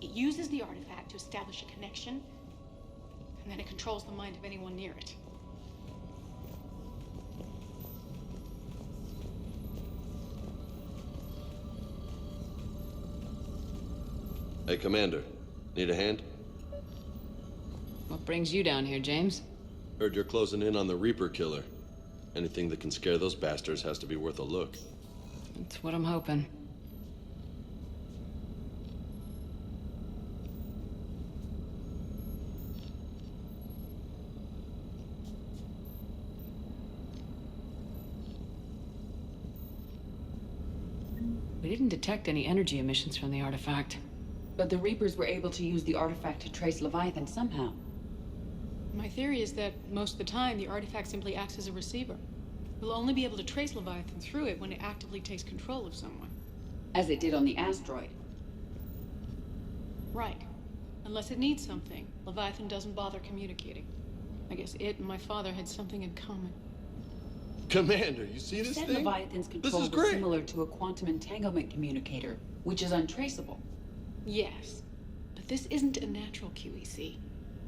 It uses the artifact to establish a connection, and then it controls the mind of anyone near it. Hey, Commander. Need a hand? What brings you down here, James? Heard you're closing in on the Reaper killer. Anything that can scare those bastards has to be worth a look. That's what I'm hoping. We didn't detect any energy emissions from the artifact. But the Reapers were able to use the artifact to trace Leviathan somehow. My theory is that most of the time, the artifact simply acts as a receiver. We'll only be able to trace Leviathan through it when it actively takes control of someone. As it did on the asteroid. Right. Unless it needs something, Leviathan doesn't bother communicating. I guess it and my father had something in common. Commander, you see this Said thing? Leviathan's control was great. similar to a quantum entanglement communicator, which is untraceable. Yes, but this isn't a natural QEC.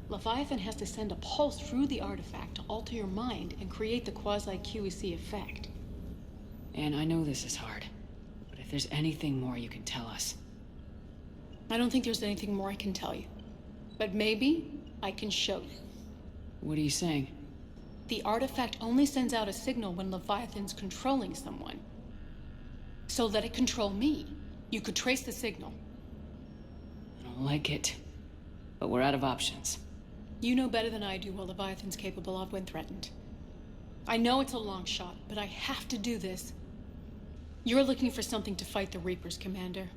Leviathan has to send a pulse through the artifact to alter your mind and create the quasi-QEC effect. And I know this is hard, but if there's anything more you can tell us. I don't think there's anything more I can tell you. But maybe I can show you. What are you saying? The artifact only sends out a signal when Leviathan's controlling someone. So let it control me. You could trace the signal. I don't like it, but we're out of options. You know better than I do what Leviathan's capable of when threatened. I know it's a long shot, but I have to do this. You're looking for something to fight the Reapers, Commander.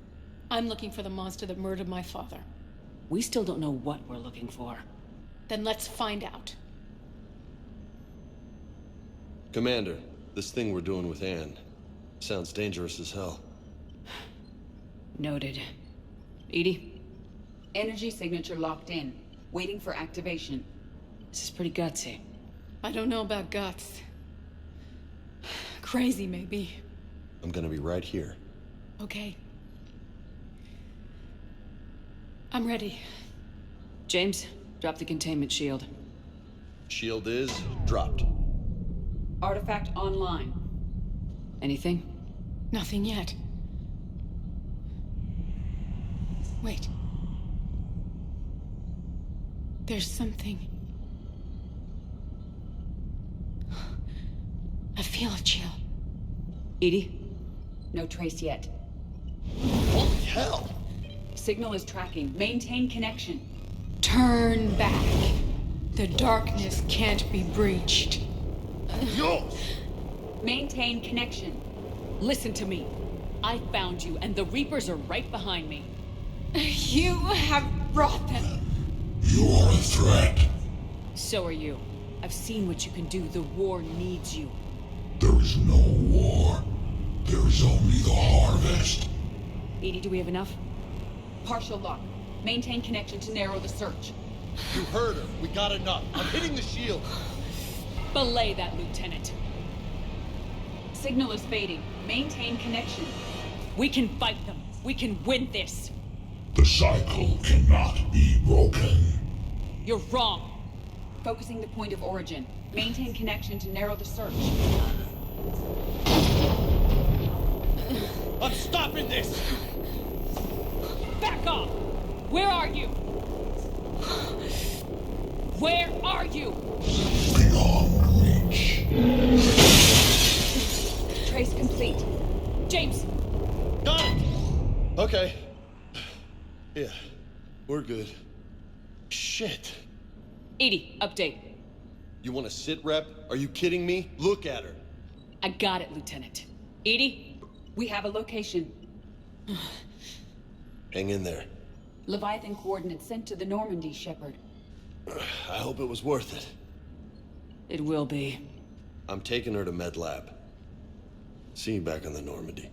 I'm looking for the monster that murdered my father. We still don't know what we're looking for. Then let's find out. Commander, this thing we're doing with Anne sounds dangerous as hell. Noted. Edie? Energy signature locked in, waiting for activation. This is pretty gutsy. I don't know about guts. Crazy, maybe. I'm gonna be right here. Okay. I'm ready. James, drop the containment shield. Shield is dropped. Artifact online. Anything? Nothing yet. Wait. There's something... I feel a chill. Edie? No trace yet. Holy hell! Signal is tracking. Maintain connection. Turn back. The darkness can't be breached. Yo! Maintain connection. Listen to me. I found you, and the Reapers are right behind me. You have brought them. You are a threat. So are you. I've seen what you can do. The war needs you. There is no war. There is only the harvest. Edie, do we have enough? Partial lock. Maintain connection to narrow the search. You heard her. We got enough. I'm hitting the shield. Belay that, Lieutenant. Signal is fading. Maintain connection. We can fight them. We can win this. The cycle cannot be broken. You're wrong. Focusing the point of origin. Maintain connection to narrow the search. I'm stopping this! Back off! Where are you? Where are you? Beyond reach. Trace complete. James! Got it! Okay. Yeah, we're good. Shit. Edie, update. You want to sit rep? Are you kidding me? Look at her. I got it, Lieutenant. Edie? We have a location. Hang in there. Leviathan coordinates sent to the Normandy, Shepard. I hope it was worth it. It will be. I'm taking her to Med Lab. See you back on the Normandy.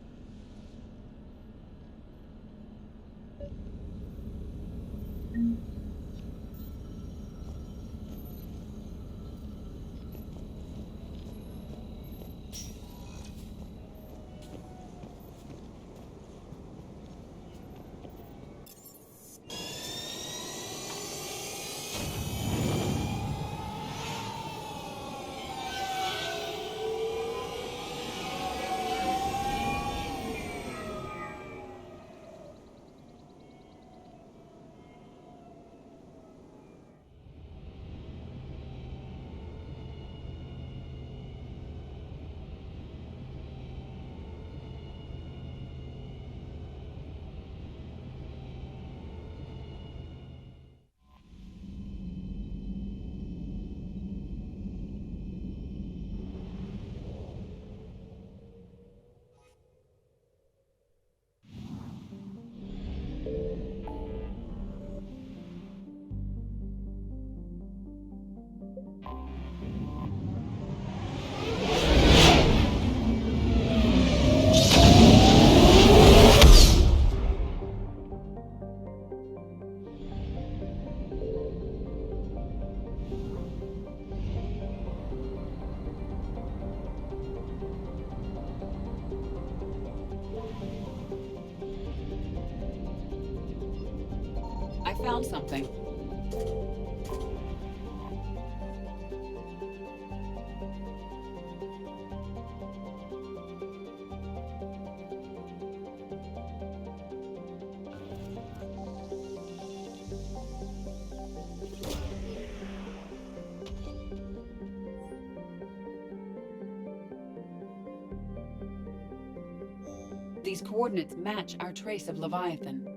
I found something. These coordinates match our trace of Leviathan.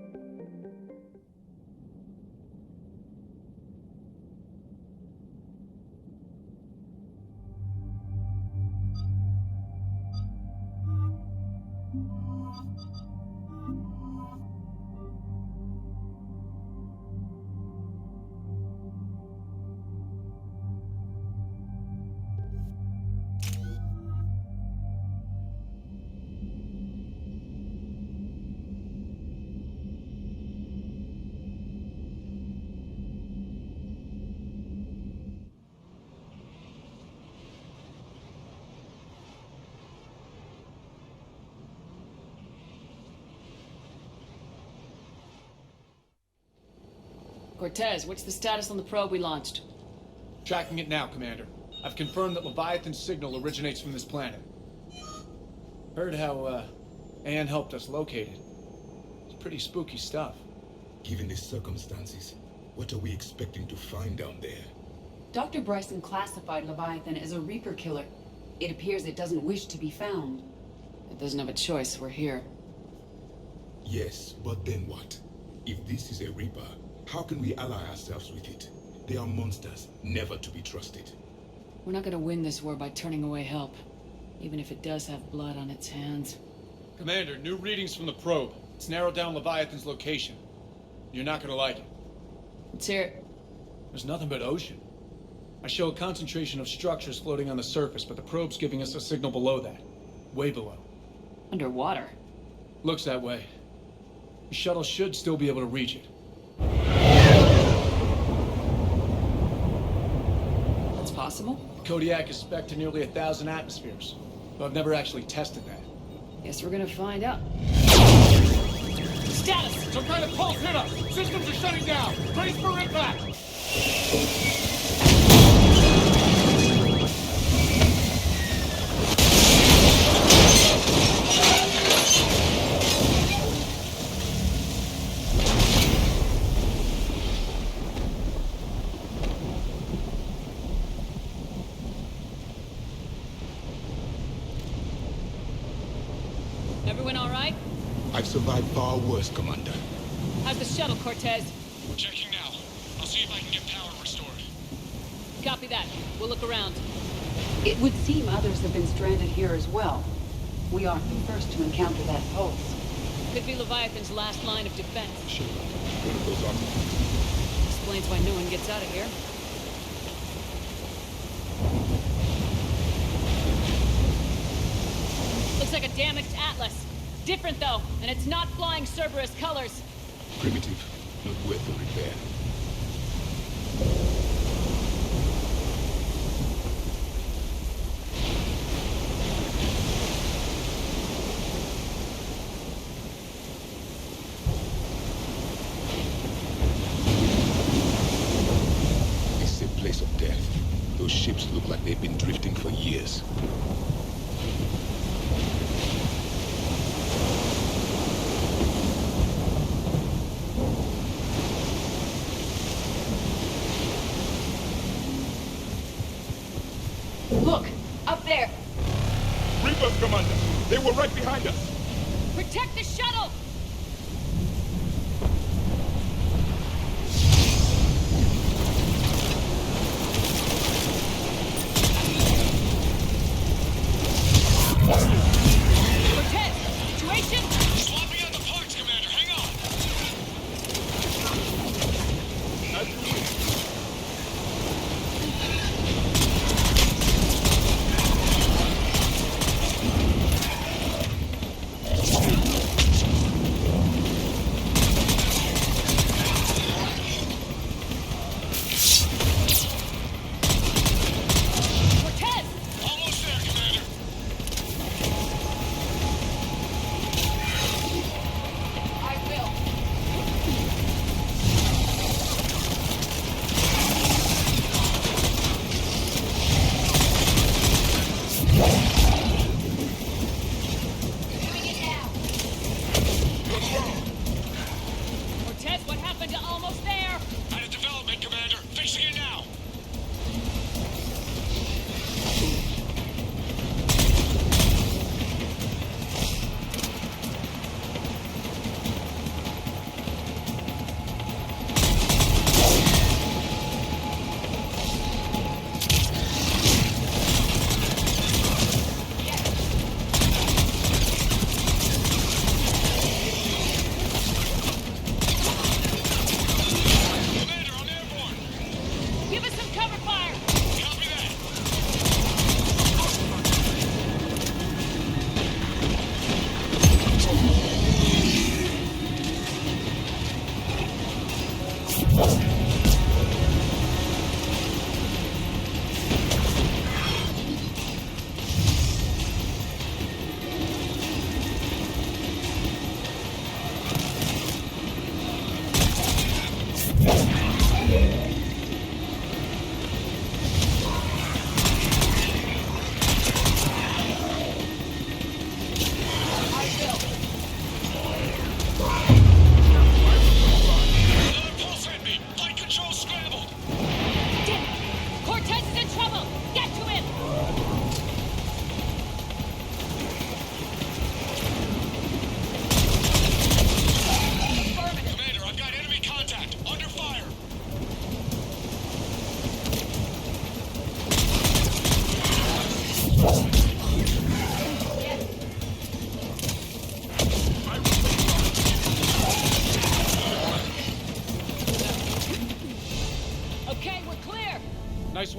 Cortez, what's the status on the probe we launched? Tracking it now, Commander. I've confirmed that Leviathan's signal originates from this planet. Heard how, Anne helped us locate it. It's pretty spooky stuff. Given the circumstances, What are we expecting to find down there? Dr. Bryson classified Leviathan as a Reaper killer. It appears it doesn't wish to be found. It doesn't have a choice. We're here. Yes, but then what? If this is a Reaper, how can we ally ourselves with it? They are monsters, never to be trusted. We're not gonna win this war by turning away help, even if it does have blood on its hands. Commander, new readings from the probe. It's narrowed down Leviathan's location. You're not gonna like it. Let's hear it. There's nothing but ocean. I show a concentration of structures floating on the surface, but the probe's giving us a signal below that. Way below. Underwater? Looks that way. The shuttle should still be able to reach it. That's possible? Kodiak is spec'd to nearly 1,000 atmospheres, but I've never actually tested that. Guess we're gonna find out. Status! Some kind of pulse hit us! Systems are shutting down! Brace for impact! Everyone all right? I've survived far worse, Commander. How's the shuttle, Cortez? Checking now. I'll see if I can get power restored. Copy that. We'll look around. It would seem others have been stranded here as well. We aren't the first to encounter that pulse. Could be Leviathan's last line of defense. Sure. One of those armies. Explains why no one gets out of here. Looks like a damaged Atlas. Different though, and it's not flying Cerberus colors. Primitive, not worth the repair. This is a place of death. Those ships look like they've been drifting for years. Look! Up there! Reapers, Commander! They were right behind us! Protect the shuttle! Cortez! Situation? Swapping out the parts, Commander. Hang on.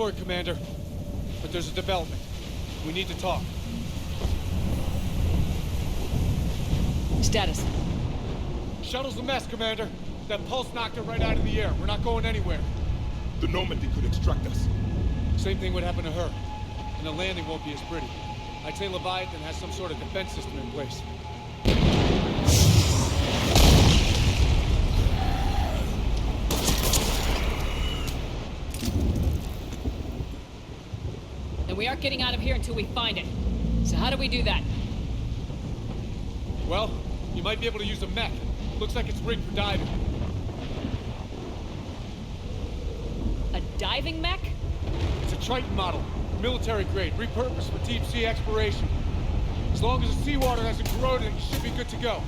for it, Commander. But there's a development. We need to talk. Status. Shuttle's a mess, Commander. That pulse knocked her right out of the air. We're not going anywhere. The Normandy could extract us. Same thing would happen to her. And the landing won't be as pretty. I'd say Leviathan has some sort of defense system in place. And we aren't getting out of here until we find it. So how do we do that? Well, you might be able to use a mech. Looks like it's rigged for diving. A diving mech? It's a Triton model. Military grade, repurposed for deep sea exploration. As long as the seawater hasn't corroded, you should be good to go.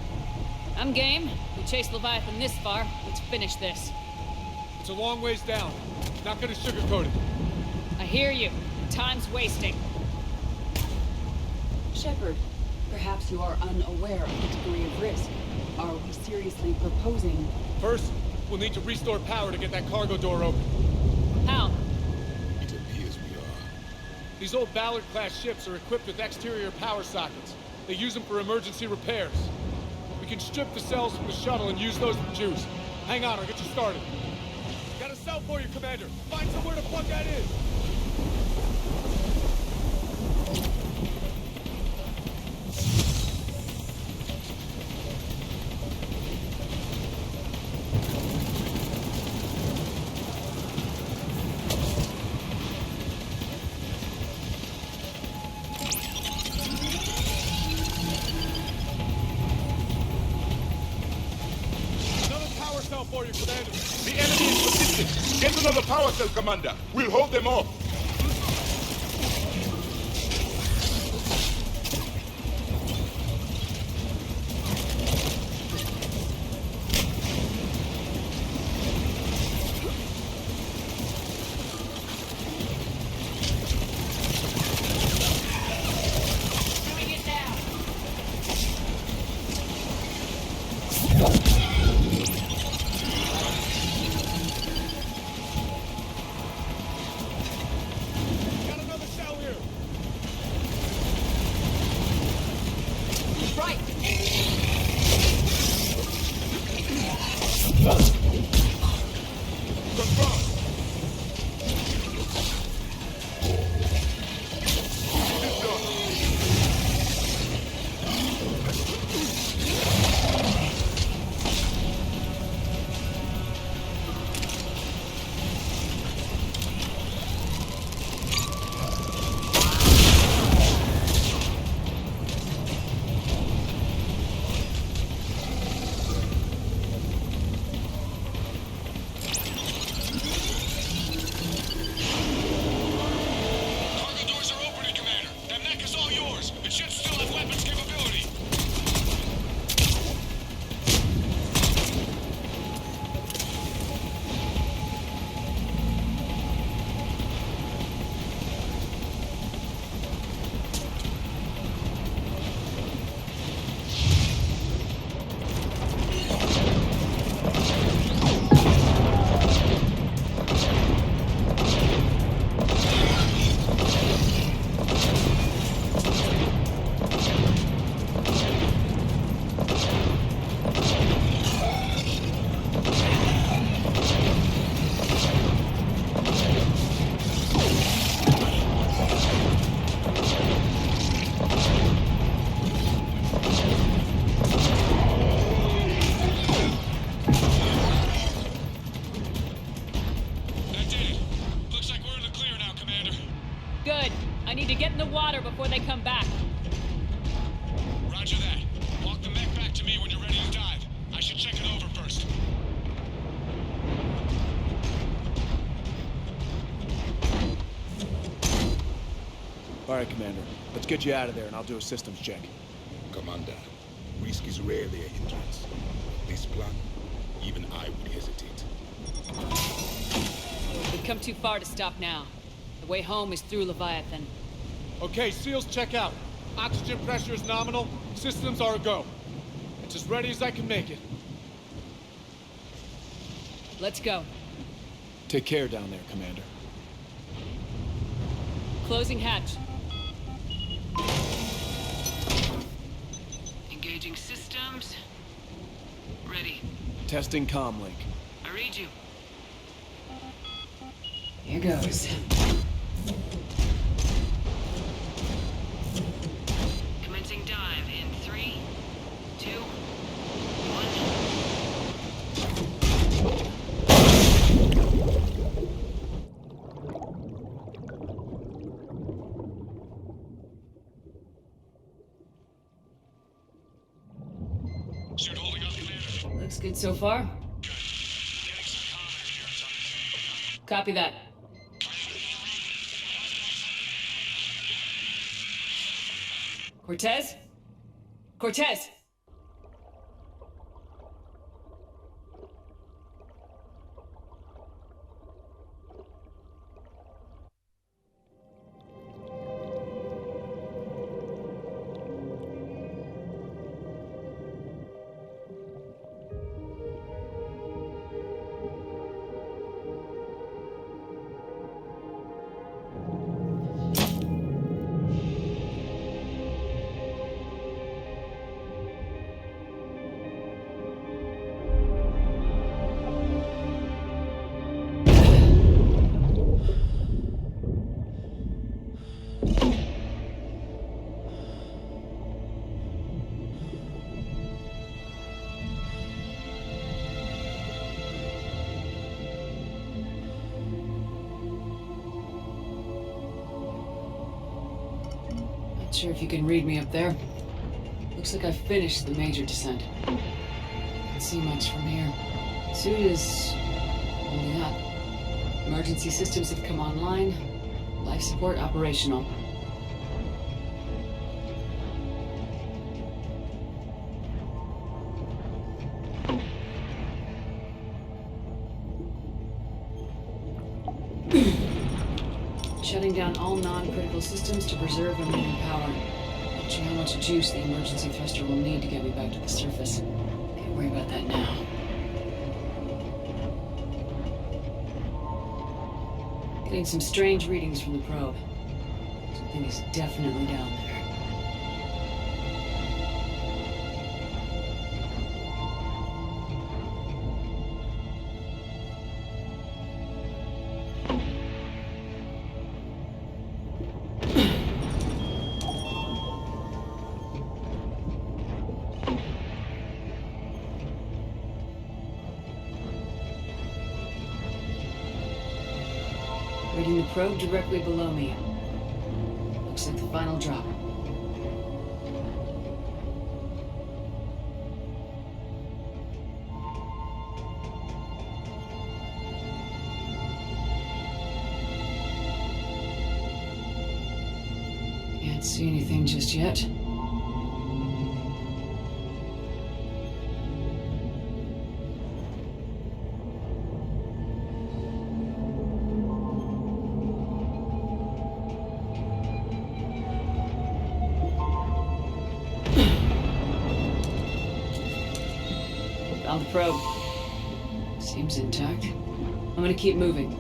I'm game. We chased Leviathan this far. Let's finish this. It's a long ways down. Not gonna sugarcoat it. I hear you. Time's wasting. Shepard, perhaps you are unaware of the degree of risk. Are we seriously proposing? First, we'll need to restore power to get that cargo door open. How? It appears we are. These old Ballard-class ships are equipped with exterior power sockets. They use them for emergency repairs. We can strip the cells from the shuttle and use those for juice. Hang on, I'll get you started. Got a cell for you, Commander. Find somewhere to plug that in. For you, Commander. The enemy is persistent. Get another power cell, Commander. We'll hold them off. Before they come back. Roger that. Walk the mech back to me when you're ready to dive. I should check it over first. All right, Commander. Let's get you out of there and I'll do a systems check. Commander, risk is rarely a hindrance. This plan, even I would hesitate. We've come too far to stop now. The way home is through Leviathan. Okay, SEALs check out. Oxygen pressure is nominal. Systems are a go. It's as ready as I can make it. Let's go. Take care down there, Commander. Closing hatch. Engaging systems. Ready. Testing comm link. I read you. Here goes. Commencing dive in 3, 2, 1. Suit holding up, Commander. Looks good so far. Good. Getting some combat here. It's on. Copy that. Cortez? Cortez! Not sure if you can read me up there. Looks like I finished the major descent. Can't see much from here. Suit is holding up. Emergency systems have come online. Life support operational. Shutting down all non-critical systems to preserve remaining power. Not sure how much juice the emergency thruster will need to get me back to the surface. Can't worry about that now. Getting some strange readings from the probe. Something is definitely down there. Reading the probe directly below me. Looks like the final drop. Can't see anything just yet. Found the probe. Seems intact. I'm gonna keep moving.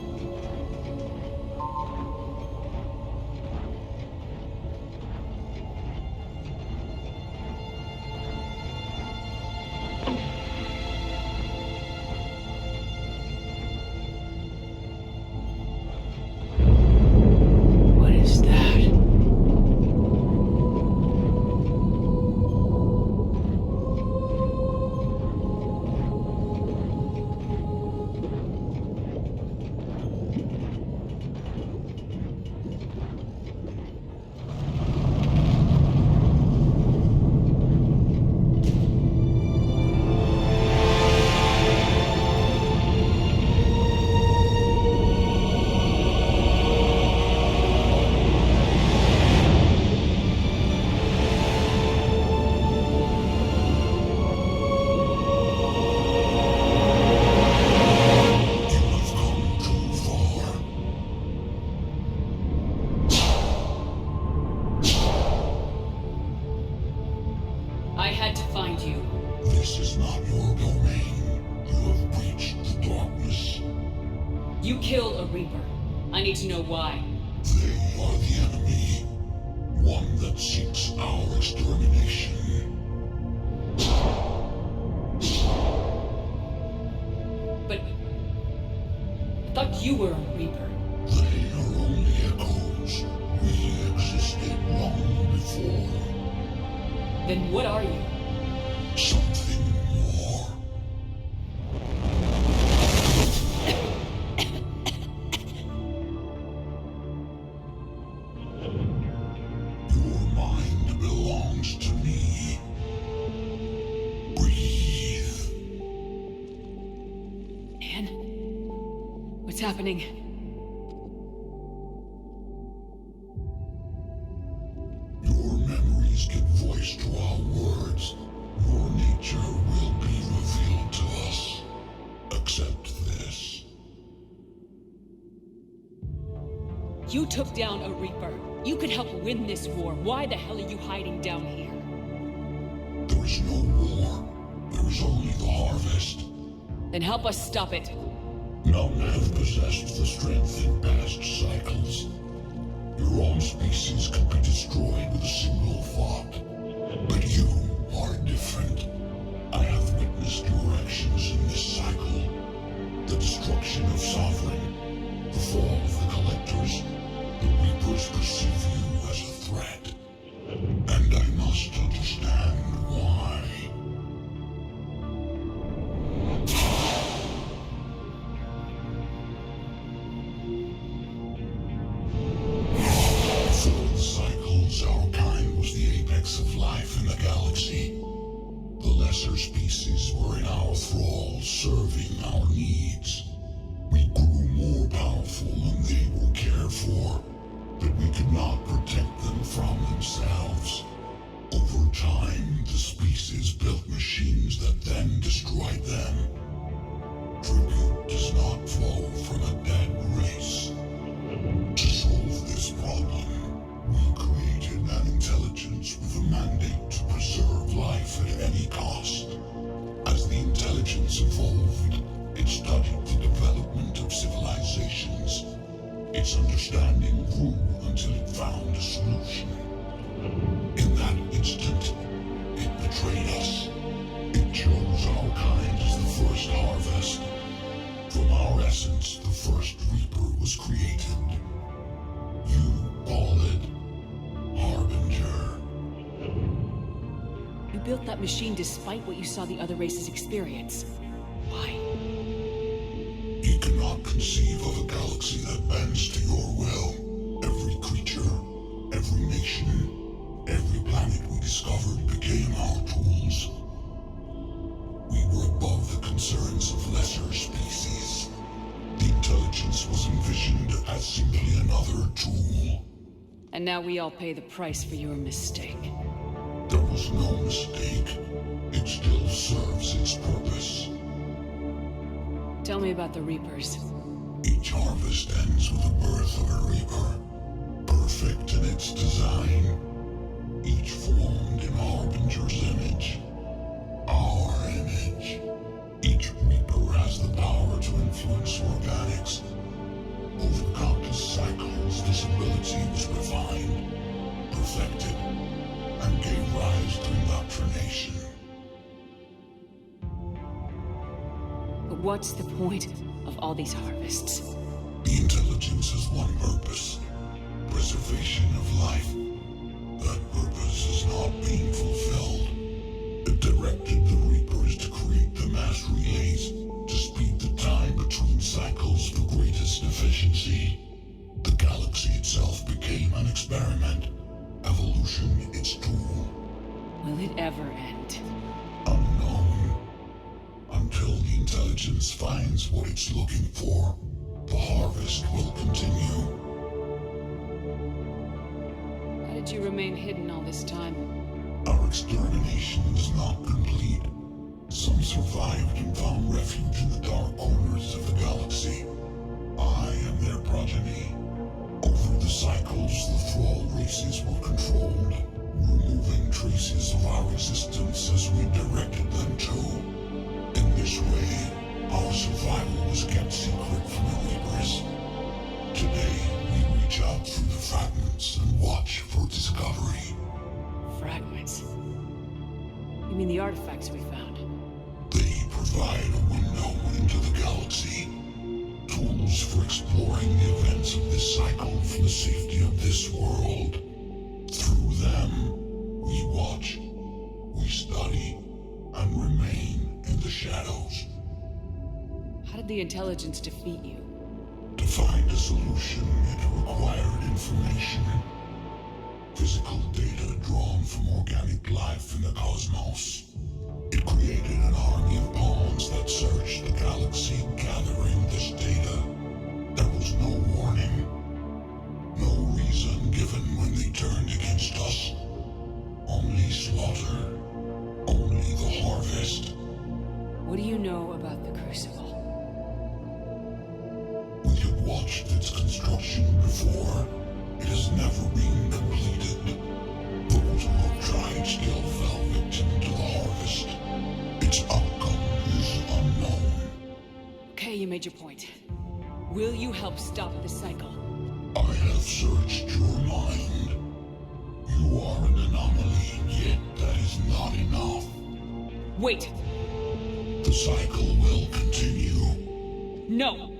What is that? I had to find you. This is not your domain. You have breached the darkness. You killed a Reaper. I need to know why. They are the Then what are you? Something more. Your mind belongs to me. Breathe. Anne? What's happening? Your memories give voice to our words. Your nature will be revealed to us. Accept this. You took down a Reaper. You could help win this war. Why the hell are you hiding down here? There is no war. There is only the harvest. Then help us stop it. None have possessed the strength in past cycles. Your own species could be destroyed with a single thought. But you are different. I have witnessed your actions in this cycle. The destruction of Sovereign, the fall of the Collectors. The Reapers perceive you as a threat. And I must understand why. Before the cycles, our kind was the apex of life in the galaxy. The lesser species were in our thrall, serving our needs. We grew more powerful and they were cared for, but we could not protect them from themselves. Over time, the species built machines that then destroyed them. Tribute does not flow from a dead race. To solve this problem, we created an intelligence with a mandate to preserve life at any cost. As the intelligence evolved, it studied the development of civilizations. Its understanding grew until it found a solution. In that instant, it betrayed us. It chose our kind as the first harvest. From our essence, the first Reaper was created. You call it Harbinger. You built that machine despite what you saw the other races experience. Why? You cannot conceive of a galaxy that bends to your will. Every creature, every nation, every planet we discovered became our tools. We were above the concerns of lesser species. The intelligence was envisioned as simply another tool. And now we all pay the price for your mistake. There was no mistake. It still serves its purpose. Tell me about the Reapers. Each harvest ends with the birth of a Reaper. Perfect in its design. Each formed in Harbinger's image. Our image. Each Reaper has the power to influence organics. Over countless cycles, this ability was refined, perfected, and gave rise to indoctrination. But what's the point of all these harvests? The intelligence has one purpose. Preservation of life. That purpose is not being fulfilled. It directed the Reapers to create the mass relays to speed the time between cycles for greatest efficiency. The galaxy itself became an experiment. Evolution its tool. Will it ever end? Unknown. Until the intelligence finds what it's looking for, the harvest will continue. How did you remain hidden all this time? Our extermination is not complete. Some survived and found refuge in the dark corners of the galaxy. I am their progeny. Over the cycles, the thrall races were controlled, removing traces of our existence as we directed them to. In this way, our survival was kept secret from the Reapers. Today, we reach out through the fragments and watch for discovery. Fragments? You mean the artifacts we found? They provide a window into the galaxy. Tools for exploring the events of this cycle from the safety of this world. Through them, we watch, remain in the shadows. How did the intelligence defeat you? To find a solution, it required information. Physical data drawn from organic life in the cosmos. It created an army of pawns that searched the galaxy, gathering this data. There was no warning. No reason given when they turned against us. Only slaughter. Only the harvest. What do you know about the Crucible? We have watched its construction before. It has never been completed. Those who have tried still fell victim to the harvest. Its outcome is unknown. Okay, you made your point. Will you help stop the cycle? I have searched your mind. You are an anomaly, yet that is not enough. Wait! The cycle will continue. No!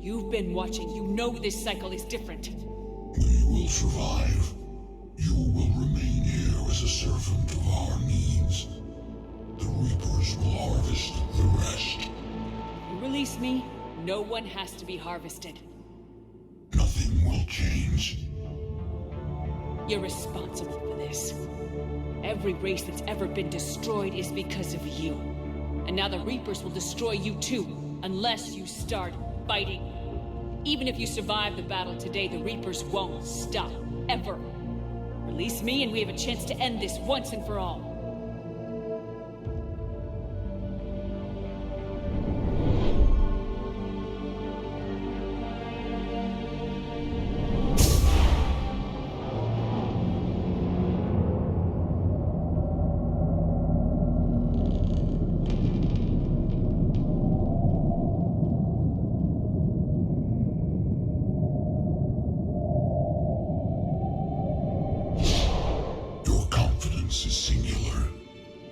You've been watching. You know this cycle is different. We will survive. You will remain here as a servant of our needs. The Reapers will harvest the rest. You release me, no one has to be harvested. Nothing will change. You're responsible for this. Every race that's ever been destroyed is because of you. And now the Reapers will destroy you too, unless you start fighting. Even if you survive the battle today, the Reapers won't stop, ever. Release me and we have a chance to end this once and for all.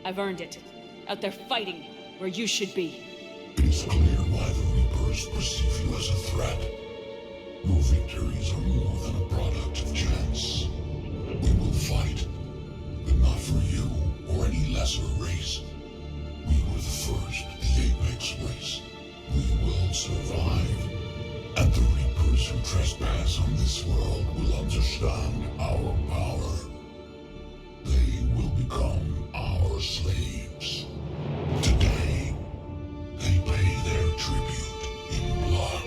I've earned it. Out there fighting, where you should be. It is clear why the Reapers perceive you as a threat. Your victories are more than a product of chance. We will fight, but not for you or any lesser race. We were the first, the Apex race. We will survive. And the Reapers who trespass on this world will understand our power. They will become our slaves. Today, they pay their tribute in blood.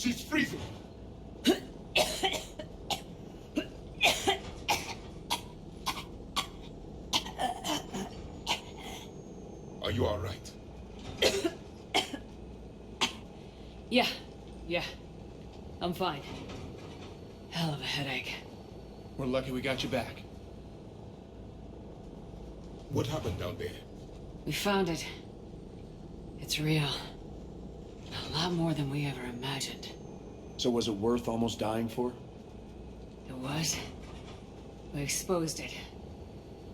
She's freezing! Are you alright? Yeah. I'm fine. Hell of a headache. We're lucky we got you back. What happened down there? We found it. It's real. A lot more than we ever imagined. So was it worth almost dying for? It was. We exposed it.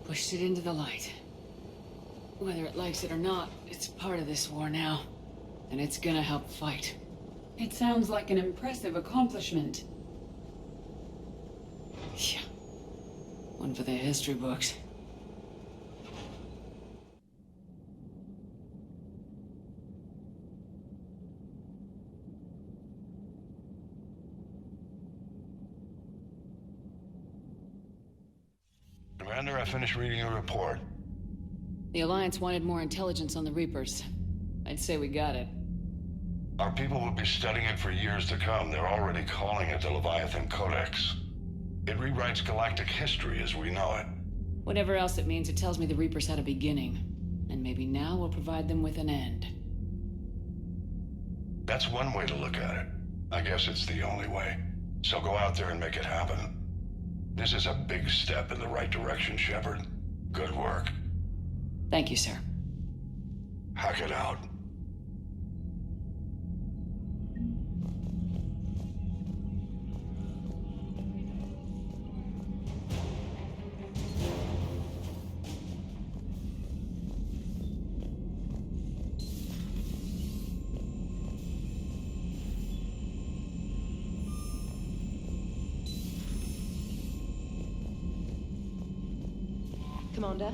Pushed it into the light. Whether it likes it or not, it's part of this war now. And it's gonna help fight. It sounds like an impressive accomplishment. Yeah. One for the history books. Commander, I finished reading your report. The Alliance wanted more intelligence on the Reapers. I'd say we got it. Our people will be studying it for years to come. They're already calling it the Leviathan Codex. It rewrites galactic history as we know it. Whatever else it means, it tells me the Reapers had a beginning. And maybe now we'll provide them with an end. That's one way to look at it. I guess it's the only way. So go out there and make it happen. This is a big step in the right direction, Shepard. Good work. Thank you, sir. Hack it out. Commander?